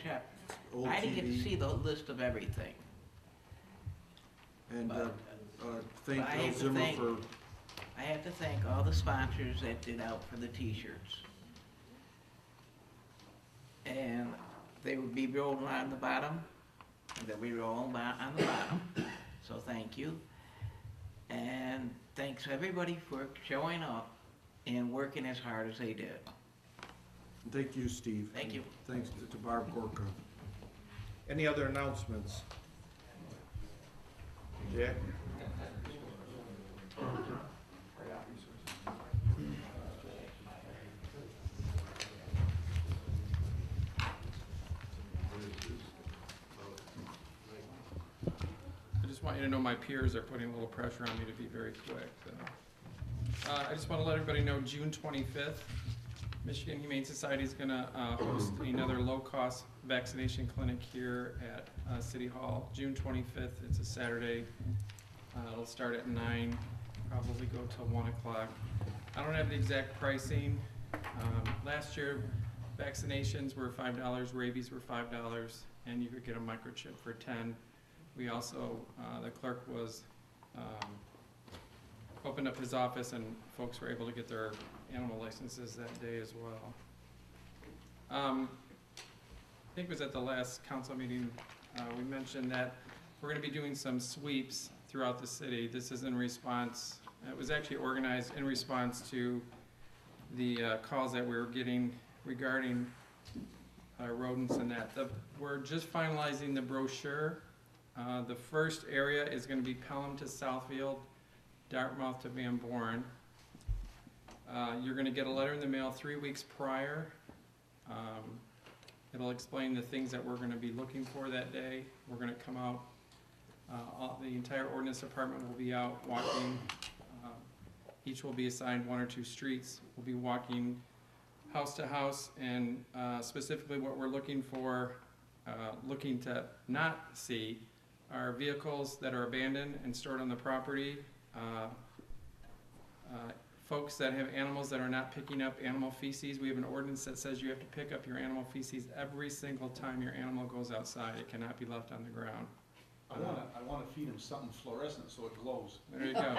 Old I didn't get to TV. see the list of everything. And But thank I Bill have to Zimmer thank- for, I have to thank all the sponsors that did out for the t-shirts. And they would be rolled on the bottom, and they'll be rolled on the bottom, so thank you. And thanks everybody for showing up and working as hard as they did. thank you, Steve. Thank you. Thanks to Barb Gorka. Any other announcements? Jack? I just want you to know my peers are putting a little pressure on me to be very quick. I just want to let everybody know June 25th, Michigan Humane Society is going to host another low-cost vaccination clinic here at City Hall. June 25th, it's a Saturday. It'll start at 9, probably go till 1 o'clock. I don't have the exact pricing. Last year, vaccinations were $5, rabies were $5, and you could get a microchip for 10. We also, the clerk was, opened up his office and folks were able to get their animal licenses that day as well. I think it was at the last council meeting, we mentioned that we're gonna be doing some sweeps throughout the city. This is in response, it was actually organized in response to the calls that we were getting regarding rodents and that. We're just finalizing the brochure. The first area is gonna be Pelham to Southfield, Dartmouth to Van Born. You're gonna get a letter in the mail 3 weeks prior. It'll explain the things that we're gonna be looking for that day. We're gonna come out, the entire ordinance department will be out walking. Each will be assigned 1 or 2 streets. We'll be walking house to house, and specifically what we're looking for, looking to not see are vehicles that are abandoned and stored on the property. Folks that have animals that are not picking up animal feces. We have an ordinance that says you have to pick up your animal feces every single time your animal goes outside. It cannot be left on the ground. I wanna feed him something fluorescent so it glows. There you go.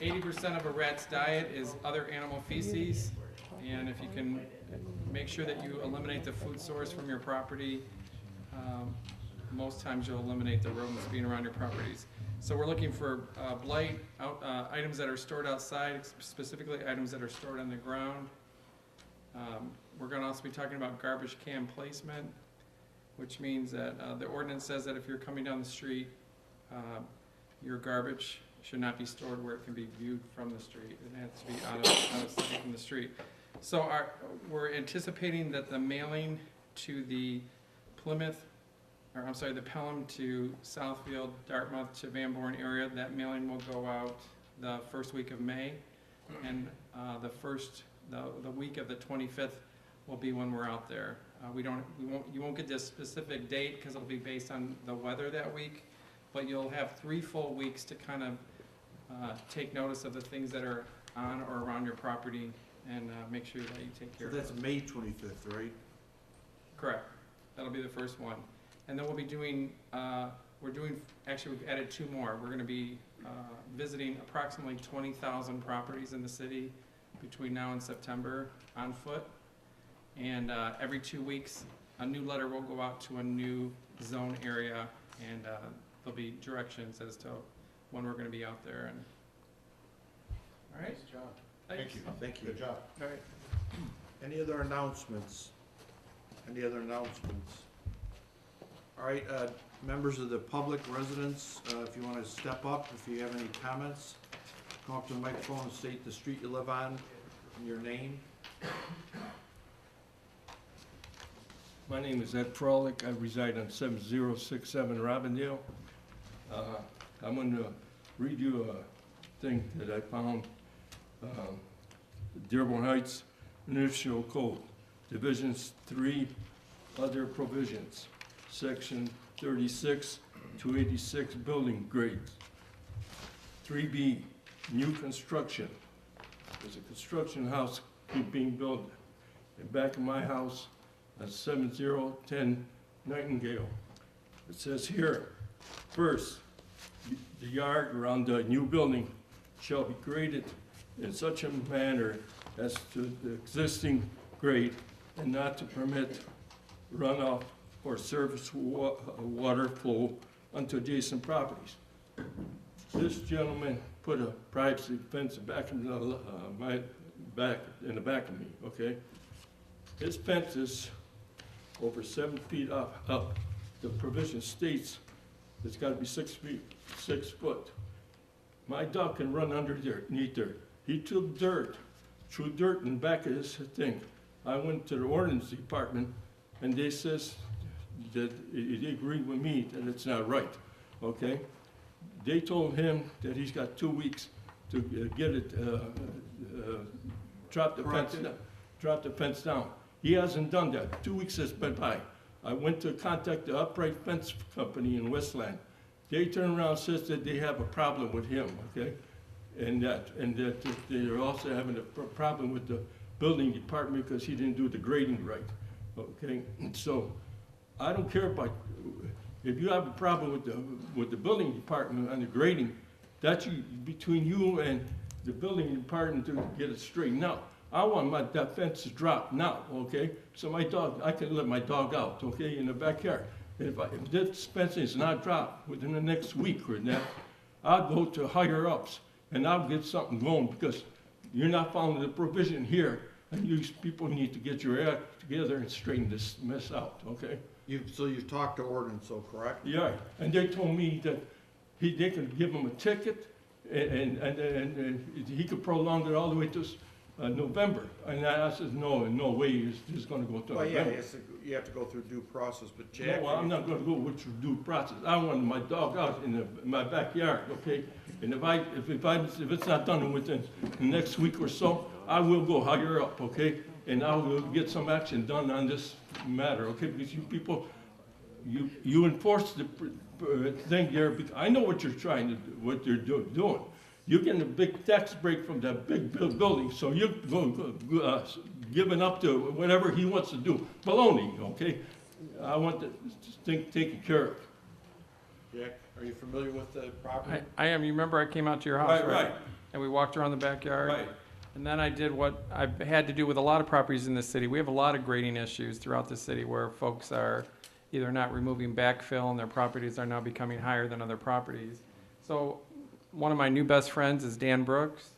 80% of a rat's diet is other animal feces, and if you can make sure that you eliminate the food source from your property, most times you'll eliminate the rodents being around your properties. So we're looking for blight, items that are stored outside, specifically items that are stored on the ground. We're gonna also be talking about garbage can placement, which means that the ordinance says that if you're coming down the street, your garbage should not be stored where it can be viewed from the street. It has to be out of sight from the street. So we're anticipating that the mailing to the the Pelham to Southfield, Dartmouth to Van Born area, that mailing will go out the first week of May. And the week of the 25th will be when we're out there. You won't get this specific date because it'll be based on the weather that week, but you'll have 3 full weeks to kind of take notice of the things that are on or around your property and make sure that you take care So of that's those. May 25th, right? Correct. That'll be the first one. And then we'll be doing, actually we've added 2 more. We're gonna be visiting approximately 20,000 properties in the city between now and September on foot. And every 2 weeks, a new letter will go out to a new zone area, and there'll be directions as to when we're gonna be out there. And all right. Nice job. Thanks. Thank you. Good job. All right. Any other announcements? Any other announcements? All right, members of the public, residents, if you want to step up, if you have any comments, come up to the microphone and state the street you live on, Your name? My name is Ed Frolick. I reside on 7067 Robindale. I'm going to read you a thing that I found. Dearborn Heights Municipal Code, Divisions 3, Other Provisions, Section 36 to 86 Building Grades. 3B, New Construction. There's a construction house being built in back of my house at 7010 Nightingale. It says here, first, the yard around the new building shall be graded in such a manner as to the existing grade and not to permit runoff or surface water flow onto adjacent properties. This gentleman put a privacy fence back in the the back of me, okay? His fence is over 7 feet up. The provision states it's got to be 6 feet, 6 foot. My dog can run underneath there. He threw dirt in the back of his thing. I went to the ordinance department, and they says that they agreed with me that it's not right, okay? They told him that he's got 2 weeks to get it, drop the fence down. He hasn't done that. 2 weeks has been by. I went to contact the Upright Fence Company in Westland. They turn around and says that they have a problem with him, okay? And that they're also having a problem with the building department because he didn't do the grading right, okay? So I don't care about, if you have a problem with the building department on the grading, that's between you and the building department to get it straightened out. I want that fence to drop now, okay? So I can let my dog out, okay, in the backyard. And if this fence is not dropped within the next week or that, I'll go to higher ups and I'll get something going because you're not following the provision here, and you people need to get your act together and straighten this mess out, okay? So you've talked to ordinance, so correct? Yeah, and they told me that they could give him a ticket and he could prolong it all the way to November. And I said, no way, it's just gonna go to Well, yeah, November. you have to go through due process, but Jack. No, I'm not gonna go with your due process. I want my dog out in my backyard, okay? And if it's not done within the next week or so, I will go higher up, okay? And I will get some action done on this matter, okay? Because you people, you enforce the thing here. I know what you're trying to do, what you're doing. You're getting a big tax break from that big building, so you're giving up to whatever he wants to do. Baloney, okay? I want this thing taken care of. Jack, are you familiar with the property? I am. You remember I came out to your house, Right. And we walked around the backyard? Right. And then I did what I've had to do with a lot of properties in the city. We have a lot of grading issues throughout the city where folks are either not removing backfill and their properties are now becoming higher than other properties. So one of my new best friends is Dan Brooks.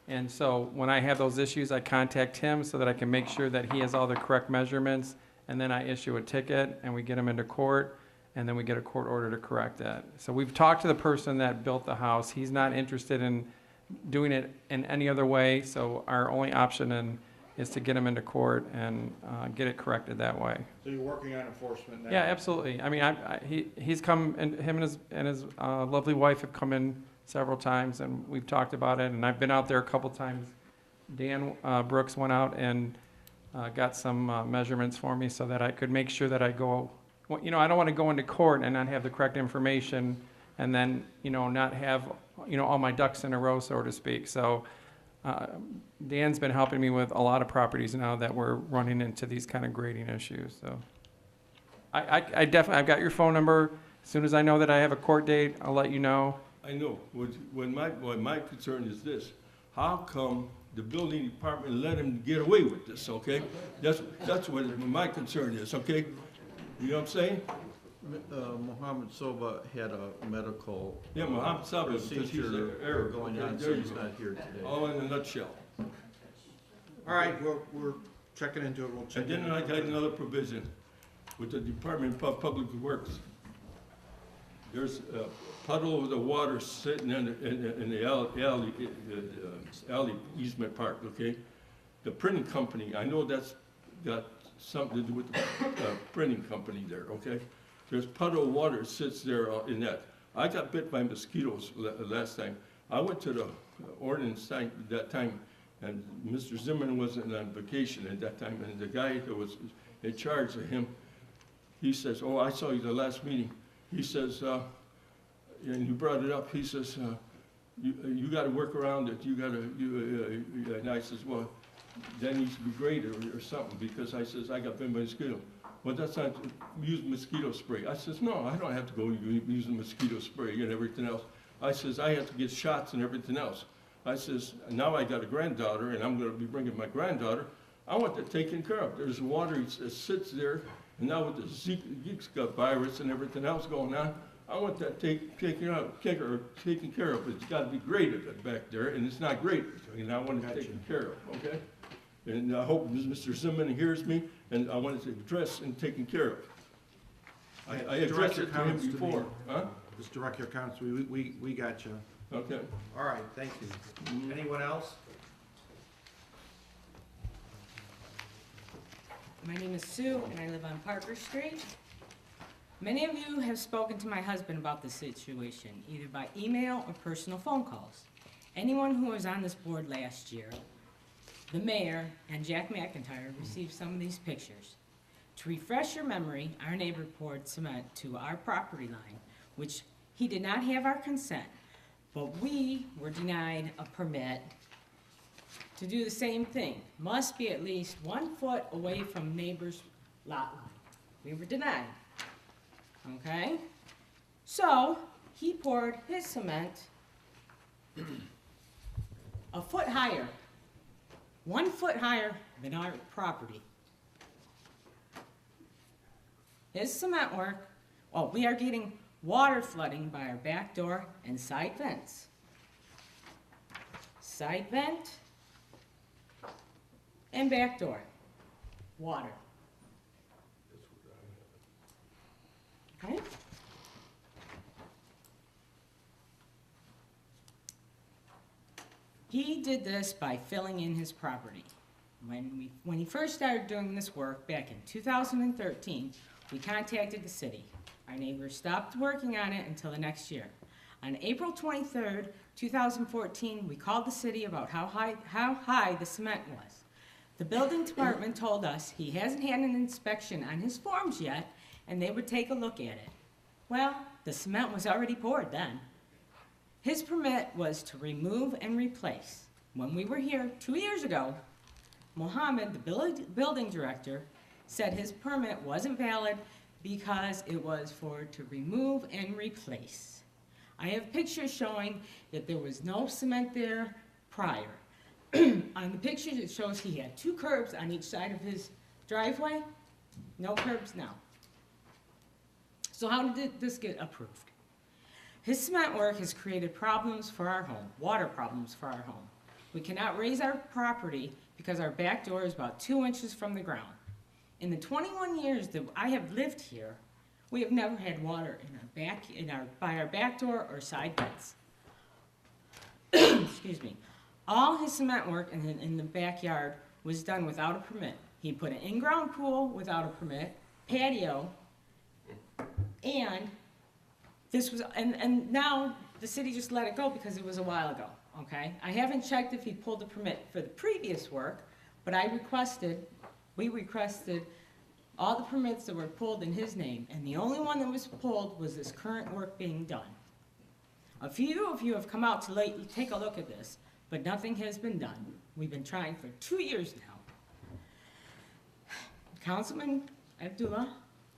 And so when I have those issues, I contact him so that I can make sure that he has all the correct measurements. And then I issue a ticket and we get him into court. And then we get a court order to correct that. So we've talked to the person that built the house. He's not interested in doing it in any other way. So our only option is to get him into court and get it corrected that way. So you're working on enforcement now? Yeah, absolutely. I mean, he's come, and him and his lovely wife have come in several times, and we've talked about it. And I've been out there a couple times. Dan Brooks went out and got some measurements for me so that I could make sure that I go. Well, I don't want to go into court and not have the correct information, and then not have all my ducks in a row, so to speak. So Dan's been helping me with a lot of properties now that we're running into these kind of grading issues. So I definitely, I've got your phone number. As soon as I know that I have a court date, I'll let you know. I know. What my concern is this: how come the building department let him get away with this? Okay, that's what my concern is. Okay. You know what I'm saying? Mohammed Soba had a medical Mohammed Soba, because he's procedure an error going on, so he's not here today. All in a nutshell. All right, we're checking into it. We'll check. And then I got another provision with the Department of Public Works. There's a puddle of the water sitting in the alley easement part, okay? the printing company, I know that's got something to do with the printing company there, okay? There's puddle of water sits there in that. I got bit by mosquitoes last time. I went to the ordinance tank that time, and Mr. Zimmerman wasn't on vacation at that time, and the guy that was in charge of him, he says, oh, I saw you the last meeting. He says, and you brought it up, he says, you gotta work around it, and I says, well, that needs to be graded or something, because I says, I got bitten by a mosquito. Well, that's not, use mosquito spray. I says, no, I don't have to go use the mosquito spray and everything else. I says, I have to get shots and everything else. I says, now I got a granddaughter, and I'm gonna be bringing my granddaughter. I want that taken care of. There's water that sits there, and now with the Zika virus and everything else going on, I want that taken care of. It's gotta be graded back there, and it's not graded, and I want it taken care of, okay? And I hope Mr. Zimmerman hears me, and I want it addressed and taken care of. I addressed it to him before, huh? Just direct your comments, we got you. Okay. All right, thank you. Anyone else? My name is Sue, and I live on Parker Street. Many of you have spoken to my husband about this situation, either by email or personal phone calls. Anyone who was on this board last year, the mayor and Jack McIntyre received some of these pictures. To refresh your memory, our neighbor poured cement to our property line, which he did not have our consent, but we were denied a permit to do the same thing. Must be at least 1 foot away from neighbor's lot line. We were denied, okay? So, he poured his cement a foot higher, 1 foot higher than our property. His cement work, well, we are getting water flooding by our back door and side vents. Side vent and back door, water. Okay? He did this by filling in his property. When he first started doing this work back in 2013, we contacted the city. Our neighbors stopped working on it until the next year. On April 23rd, 2014, we called the city about how high the cement was. The building department told us he hasn't had an inspection on his forms yet, and they would take a look at it. Well, the cement was already poured then. His permit was to remove and replace. When we were here 2 years ago, Mohammed, the building director, said his permit wasn't valid because it was to remove and replace. I have pictures showing that there was no cement there prior. On the pictures, it shows he had 2 curbs on each side of his driveway. No curbs now. So how did this get approved? His cement work has created problems for our home, water problems for our home. We cannot raise our property because our back door is about 2 inches from the ground. In the 21 years that I have lived here, we have never had water by our back door or side vents. Excuse me. All his cement work in the backyard was done without a permit. He put an in-ground pool without a permit, patio, and this was, and now the city just let it go because it was a while ago, okay? I haven't checked if he pulled the permit for the previous work, but we requested all the permits that were pulled in his name, and the only one that was pulled was this current work being done. A few of you have come out to take a look at this, but nothing has been done. We've been trying for 2 years now. Councilman Abdullah,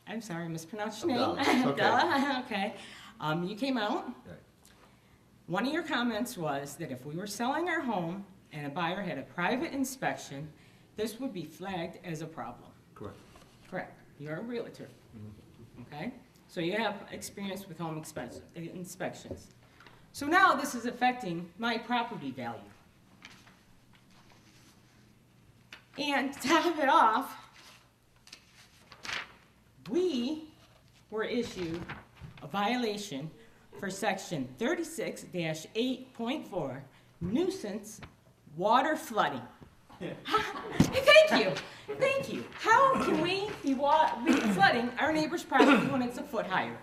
I'm sorry, I mispronounced your name. Abdullah, okay. You came out. Right. One of your comments was that if we were selling our home and a buyer had a private inspection, this would be flagged as a problem. Correct. Correct. You're a realtor. Okay? So you have experience with home inspections. So now this is affecting my property value. And to top it off, we were issued a violation for section 36-8.4, nuisance water flooding. Thank you, thank you. How can we be flooding our neighbor's property when it's a foot higher?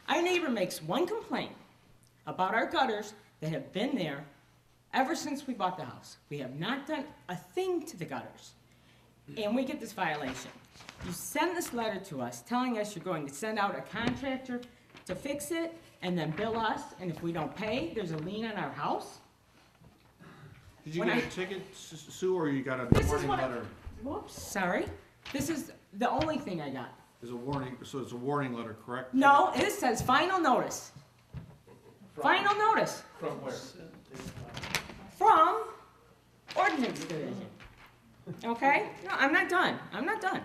Our neighbor makes one complaint about our gutters that have been there ever since we bought the house. We have not done a thing to the gutters, and we get this violation. You send this letter to us telling us you're going to send out a contractor to fix it and then bill us, and if we don't pay, there's a lien on our house? Did you When get I- a ticket, Sue, or you got a This is warning what I- letter? Whoops, sorry. This is the only thing I got. There's a warning, so it's a warning letter, correct? No, it says final notice. Final notice From where? from ordinance division. Okay? No, I'm not done. I'm not done.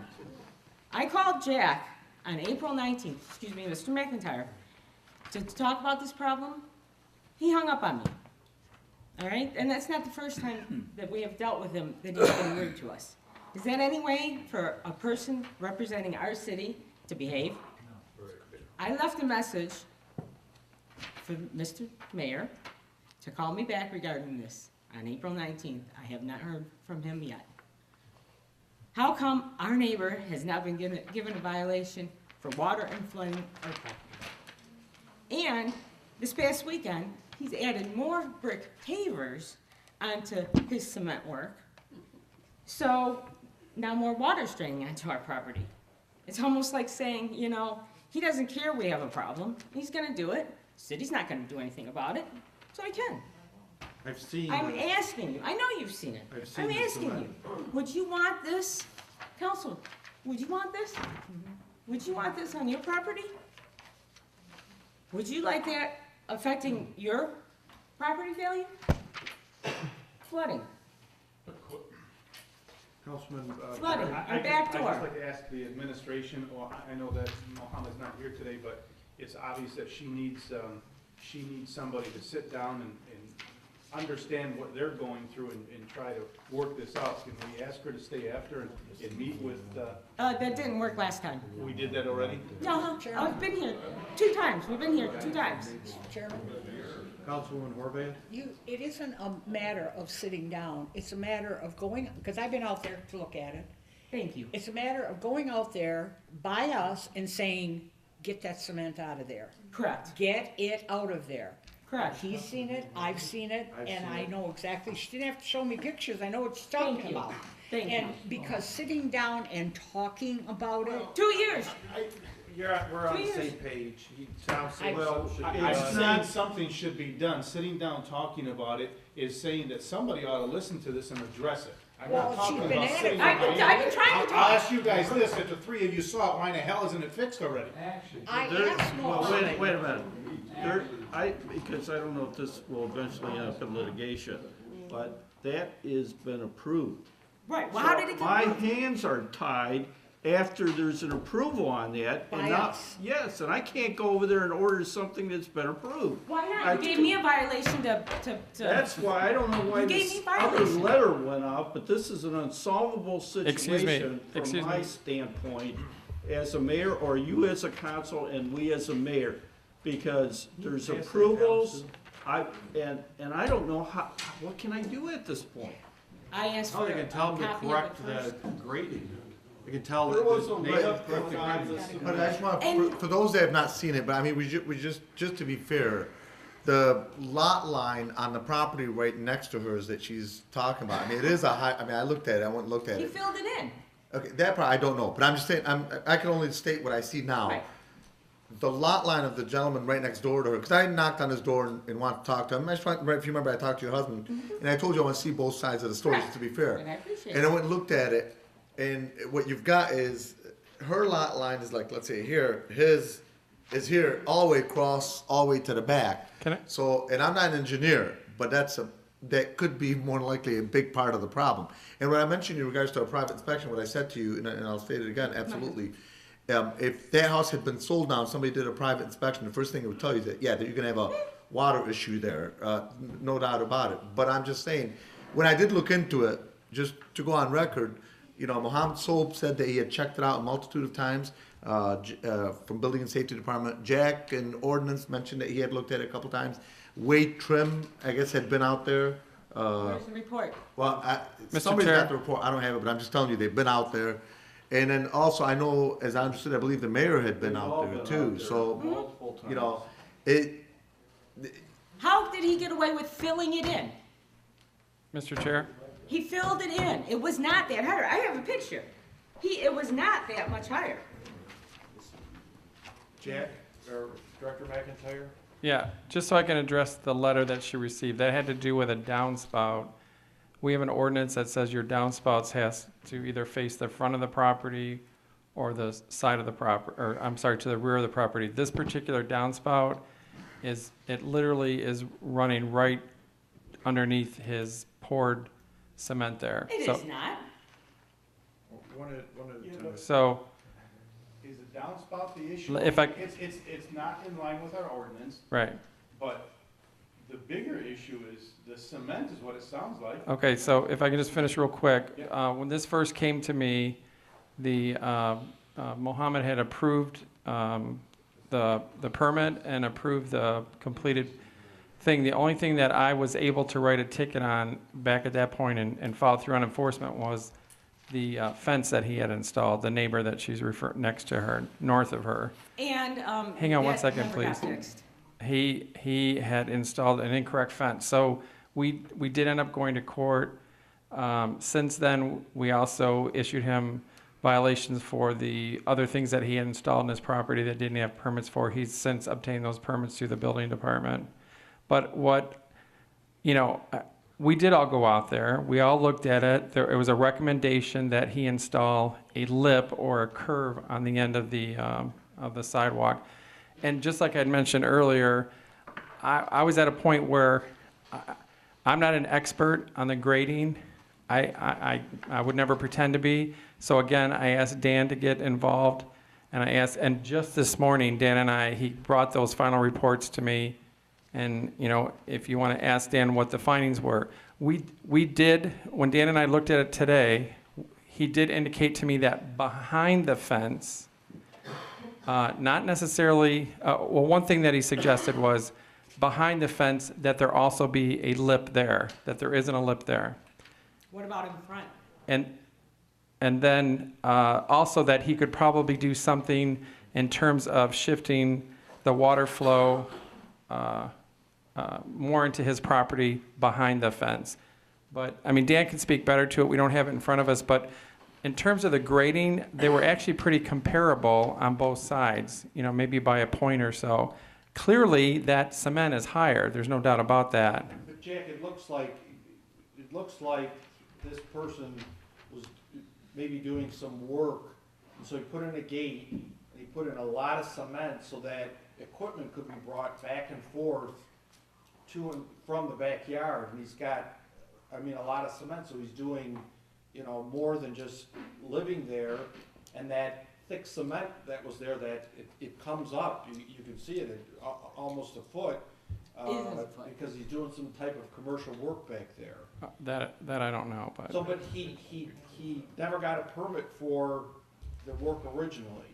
I called Jack on April 19th, excuse me, Mr. McIntyre, to talk about this problem. He hung up on me. All right? And that's not the first time that we have dealt with him that he's been rude to us. Is that any way for a person representing our city to behave? I left a message for Mr. Mayor to call me back regarding this on April 19th. I have not heard from him yet. How come our neighbor has now been given a violation for water and flooding our property? And this past weekend, he's added more brick pavers onto his cement work. So now more water's draining onto our property. It's almost like saying, you know, he doesn't care we have a problem. He's gonna do it. City's not gonna do anything about it, so I can. I've seen. I'm asking you, I know you've seen it. I've seen I'm the asking cement. you, would you want this, council, would you want this? Would you want this on your property? Would you like that affecting your property value? Flooding. Councilman, Flooding. I- Your back door. I'd just like to ask the administration, or I know that Mohammed's not here today, but it's obvious that she needs somebody to sit down and understand what they're going through and try to work this out. Can we ask her to stay after and meet with, That didn't work last time. we did that already? No, I've been here 2 times, we've been here 2 times. Chairman, Councilwoman Horvath? it isn't a matter of sitting down, it's a matter of going, because I've been out there to look at it. Thank you. It's a matter of going out there by us and saying, get that cement out of there. Correct. Get it out of there. Correct. He's seen it, I've seen it, I've and seen I it. know exactly, she didn't have to show me pictures, I know what she's Thank talking you. about. Thank you. And because sitting down and talking about it, 2 years. We're on the Cheers. same page. Tom said Well, something should be I'm done. saying something should be done. Sitting down, talking about it is saying that somebody ought to listen to this and address it. I'm not Well, talking she's been about at it. sitting I've there. been trying to I'll talk. ask you guys this, if the 3 of you saw it, why in the hell isn't it fixed already? I There- asked well, Mohammed. wait a minute. Because I don't know if this will eventually end up in litigation, but that has been approved. Right, well, how did it get My approved? hands are tied after there's an approval on that. and By now- us. Yes, and I can't go over there and order something that's been approved. Why I- not? You gave me a violation to. That's why, I don't know why You gave this me other violation. letter went out, but this is an unsolvable Excuse me, situation from excuse my me. standpoint as a mayor, or you as a council, and we as a mayor. Because there's Pass that down, approvals, Sue. and I don't know how, what can I do at this point? I asked for Oh, a they can tell them to copy of correct it first. the grading. They can tell There that was the a native red correct the on grading. this. But I just want, And- for those that have not seen it, but I mean, we just to be fair, the lot line on the property right next to hers that she's talking about, I mean, it is a high, I mean, I looked at it, I went and looked at He it. filled it in. Okay, that part I don't know, but I'm just saying, I can only state what I see now. Right. The lot line of the gentleman right next door to her, because I knocked on his door and wanted to talk to him. I just want, if you remember, I talked to your husband, and I told you I want to see both sides of the story, just to be fair. And I appreciate And I it. went and looked at it, and what you've got is, her lot line is like, let's say here, his is here, all the way across, all the way to the back. Can I- So, and I'm not an engineer, but that could be more than likely a big part of the problem. And when I mentioned in regards to a private inspection, what I said to you, and I'll state it again, absolutely. If that house had been sold now, and somebody did a private inspection, the first thing it would tell you is that, yeah, that you're gonna have a water issue there, no doubt about it. But I'm just saying, when I did look into it, just to go on record, you know, Mohammed Soap said that he had checked it out a multitude of times, from Building and Safety Department. Jack and Ordinance mentioned that he had looked at it a couple times. Wade Trim, I guess, had been out there, Where's the report? Well, Mr. somebody's Chair. got the report, I don't have it, but I'm just telling you, they've been out there. And then also, I know, as I understood, I believe the mayor had been They've out all there been too, out there so, multiple you know, times. How did he get away with filling it in? Mr. Chair? He filled it in. It was not that higher. I have a picture. It was not that much higher. Jack, or Director McIntyre? Yeah, just so I can address the letter that she received, that had to do with a downspout. We have an ordinance that says your downspouts has to either face the front of the property or the side of the property, or I'm sorry, to the rear of the property. This particular downspout it literally is running right underneath his poured cement there. It is not. One at a time. So, Is the downspout the issue? If I- It's not in line with our ordinance, right. but the bigger issue is the cement is what it sounds like. Okay, so if I can just finish real quick. Yeah. When this first came to me, Mohammed had approved the permit and approved the completed thing. The only thing that I was able to write a ticket on back at that point and follow through on enforcement was the fence that he had installed, the neighbor that she's next to her, north of her. And Hang on one that second, never got please. fixed. He had installed an incorrect fence. So we did end up going to court. Since then, we also issued him violations for the other things that he had installed in his property that didn't have permits for. He's since obtained those permits through the building department. But we did all go out there. We all looked at it. It was a recommendation that he install a lip or a curve on the end of the sidewalk. And just like I had mentioned earlier, I was at a point where I'm not an expert on the grading. I would never pretend to be. So again, I asked Dan to get involved, and just this morning, he brought those final reports to me. And, if you want to ask Dan what the findings were, we did, when Dan and I looked at it today, he did indicate to me that behind the fence, not necessarily, one thing that he suggested was behind the fence that there also be a lip there, that there isn't a lip there. What about in front? And then also that he could probably do something in terms of shifting the water flow more into his property behind the fence. But, Dan can speak better to it. We don't have it in front of us. But in terms of the grading, they were actually pretty comparable on both sides, maybe by a point or so. Clearly, that cement is higher. There's no doubt about that. But Jack, it looks like this person was maybe doing some work, and so he put in a gate, and he put in a lot of cement so that equipment could be brought back and forth to and from the backyard, and he's got, a lot of cement, so he's doing, more than just living there, and that thick cement that was there, that it comes up, you can see it at almost a foot, because he's doing some type of commercial work back there. That I don't know, but. So, but he never got a permit for the work originally.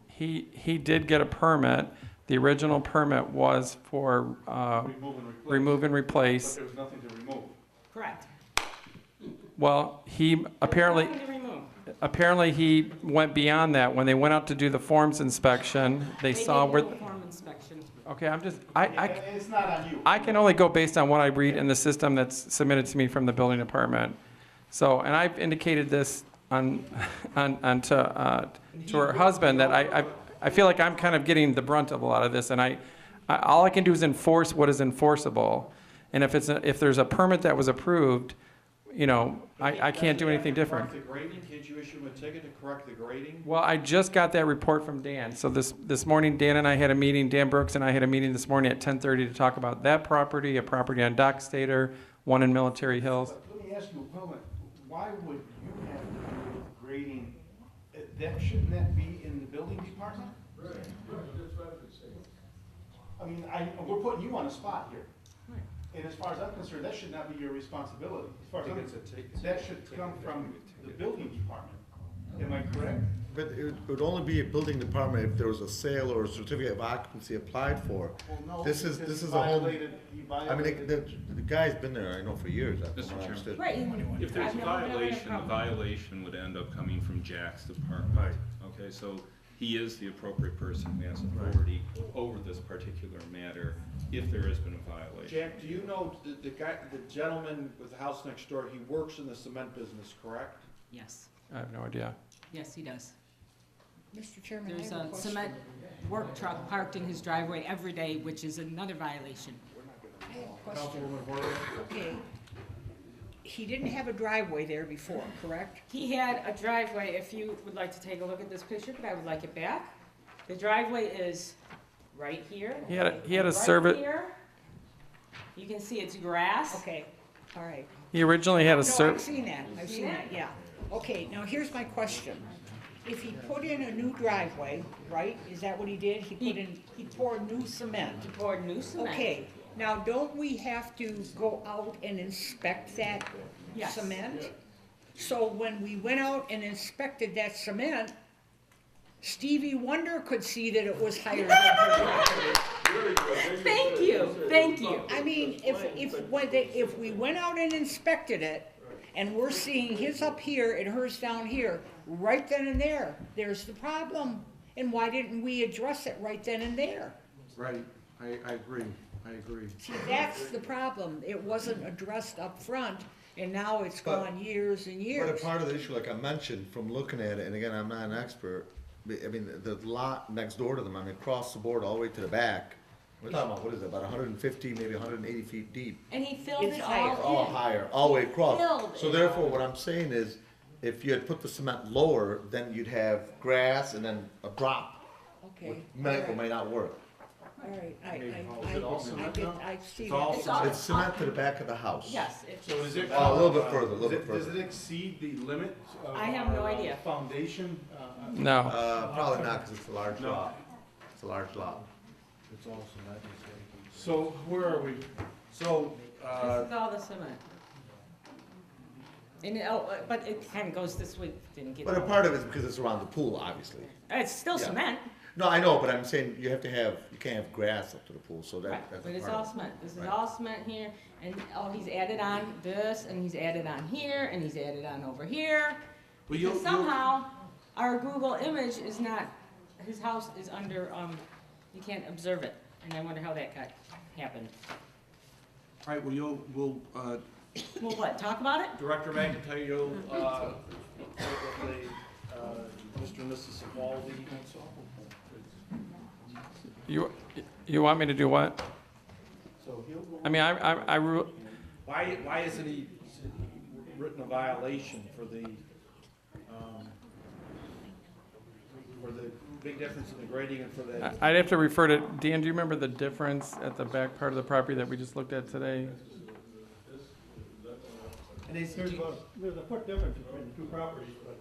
He did get a permit. The original permit was for remove and replace. But there was nothing to remove. Correct. Well, he apparently he went beyond that. When they went out to do the forms inspection, they saw where. Form inspection. Okay, It's not on you. I can only go based on what I read in the system that's submitted to me from the building department. So, and I've indicated this to her husband that I feel like I'm kind of getting the brunt of a lot of this, and all I can do is enforce what is enforceable. And if there's a permit that was approved, I can't do anything different. Correct the grading? Can't you issue him a ticket to correct the grading? Well, I just got that report from Dan. So this morning, Dan and I had a meeting, Dan Brooks and I had a meeting this morning at 10:30 to talk about that property, a property on Dock Stater, one in Military Hills. But let me ask you a comment. Why would you have to do with grading? Shouldn't that be in the building department? Right, that's what I was saying. We're putting you on the spot here. And as far as I'm concerned, that should not be your responsibility. As far as that should come from the building department. Am I correct? But it would only be a building department if there was a sale or a certificate of occupancy applied for. Well, no, This because is he a home. violated- he I mean, violated- the guy's been there, I know, for years, that's Mr. what I Chairman. understood. Right. If there's I've a never been in a violation, the problem. violation would end up coming from Jack's department. Right. Okay, so he is the appropriate person who has authority over this particular matter if there has been a violation. Jack, do you know the guy, the gentleman with the house next door, he works in the cement business, correct? Yes, I have no idea. yes, he does. Mr. Chairman, I There's have a a question. cement work truck parked in his driveway every day, which is another violation. I have a question. Councilwoman Hoyer? Okay. He didn't have a driveway there before, correct? He had a driveway, if you would like to take a look at this picture, but I would like it back. The driveway is right here. He had a Right service, here. You can see it's grass. Okay, all right. he originally had a No, I've seen that, I've Seen seen it? that, yeah. Okay, now here's my question. If he put in a new driveway, right, is that what he did? He poured new cement. He poured new cement. Okay, now don't we have to go out and inspect that Yes. cement? So when we went out and inspected that cement, Stevie Wonder could see that it was higher than her property. Thank you, thank you. I mean, if we went out and inspected it, and we're seeing his up here and hers down here, right then and there, there's the problem. And why didn't we address it right then and there? Right, I agree, I agree. See, that's the problem. It wasn't addressed up front, and now it's But- gone years and But years. a part of the issue, like I mentioned, from looking at it, and again, I'm not an expert, I mean, the lot next door to them, I mean, across the board, all the way to the back, we're talking about, what is it, about 150, maybe 180 feet deep. And he filled It's it higher. all All in. higher, all the way across. Filled So it therefore, all. what I'm saying is, if you had put the cement lower, then you'd have grass and then a drop. Okay. Might or might not work. All right, Is it all cement now? I see It's all that. It's all- It's cement to the back of the house. Yes, it's, So is it? Oh, a little bit further, a little bit Does further. it exceed the limit of I have no our, idea. Foundation? no. Probably not, because it's a large No. lot. It's a large lot. It's all cement. So where are we? So, this is all the cement. And, but it kind of goes this way, didn't get. But a part of it is because it's around the pool, obviously. It's still Yeah. cement, No, I know, but I'm saying you can't have grass up to the pool, so right, that's but a it's part all of it. cement. This is Right. all cement here, and, he's added on this, and he's added on here, and he's added on over here. Well, Because somehow, our Google image is not, his house is under, you can't observe it, and I wonder how that happened. All right, well, we'll, Well, what, talk about it? Director McIntyre, you'll, with Mr. and Mrs. Evaldi. You want me to do what? So he'll go. I mean, Why isn't he written a violation for the big difference in the grading and for that? I'd have to refer to, Dan, do you remember the difference at the back part of the property that we just looked at today? And is, There's a foot difference between the two properties, but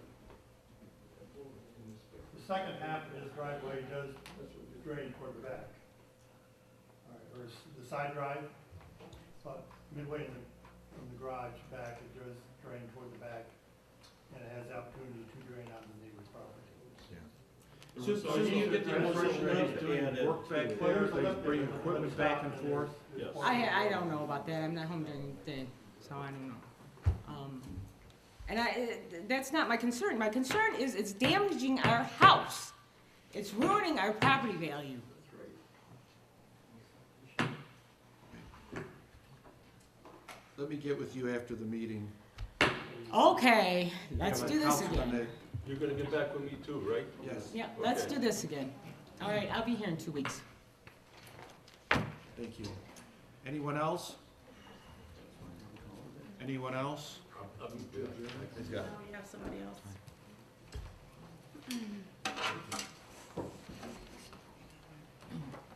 the second half of his driveway does drain toward the back. All right, or the side drive, but midway from the garage back, it does drain toward the back, and it has the opportunity to drain onto the neighbor's property. so you get the impression that he's doing work back there, that he's bringing equipment back and forth? Yes. I don't know about that, I'm not home during the day, so I don't know. And that's not my concern, my concern is it's damaging our house. It's ruining our property value. let me get with you after the meeting. Okay, let's Yeah, do this Councilman, again. You're gonna get back with me too, right? Yes, Yeah, let's Okay. do this again. All right, I'll be here in 2 weeks. thank you. Anyone else? Anyone else? He's got it. We have somebody else.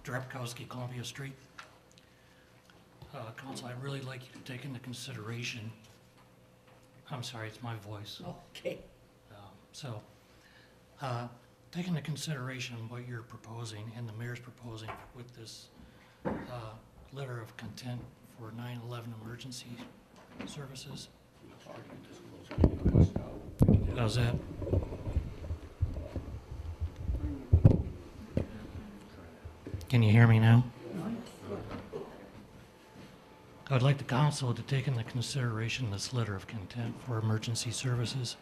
Drapkowski, Columbia Street. Council, I'd really like you to take into consideration, I'm sorry, it's my voice. Okay. Take into consideration what you're proposing and the mayor's proposing with this letter of content for 9/11 emergency services. How's that? Can you hear me now? I would like the council to take into consideration this letter of content for emergency services.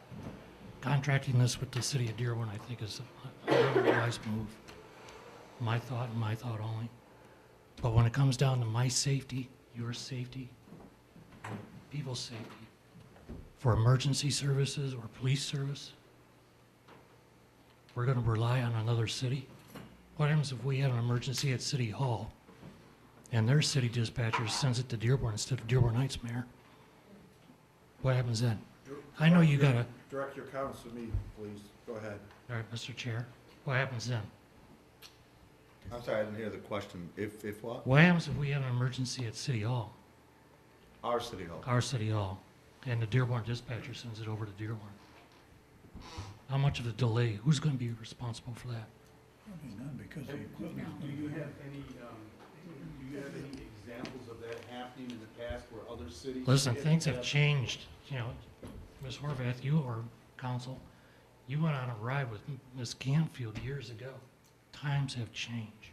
Contracting this with the city of Dearborn, I think, is a really wise move. My thought and my thought only. But when it comes down to my safety, your safety, people's safety, for emergency services or police service, we're gonna rely on another city? What happens if we have an emergency at City Hall and their city dispatcher sends it to Dearborn instead of Dearborn Heights, Mayor? What happens then? I know you gotta, Direct your comments to me, please. Go ahead. all right, Mr. Chair, what happens then? I'm sorry, I didn't hear the question. If what? What happens if we have an emergency at City Hall, Our city hall. our City Hall, and the Dearborn dispatcher sends it over to Dearborn? How much of a delay? Who's gonna be responsible for that? Probably none, because the equipment's Do you have any examples of that happening in the past where other cities? Listen, things have changed, you know, Ms. Horvath, you or council, you went on a ride with Ms. Canfield years ago. Times have changed.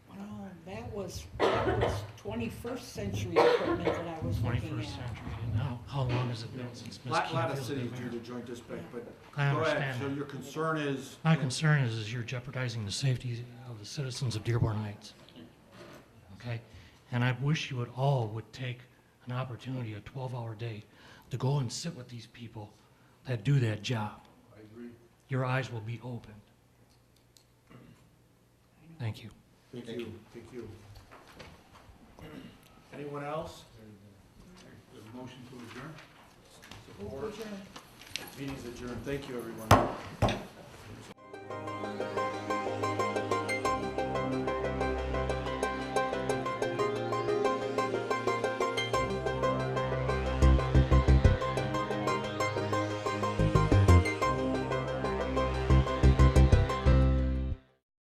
Well, that was 21st century equipment that I was looking 21st at. century, and how long has it been since Ms. A lot of Canfield cities was do mayor? the joint dispatch, but I go ahead. understand So that. your concern is? My concern is you're jeopardizing the safety of the citizens of Dearborn Heights. Okay? And I wish you would take an opportunity, a 12-hour day, to go and sit with these people that do that job. I agree. Your eyes will be opened. Thank you. Thank you. Thank you. Anyone else? There's a motion to adjourn? Support? Meeting's adjourned. Thank you, everyone.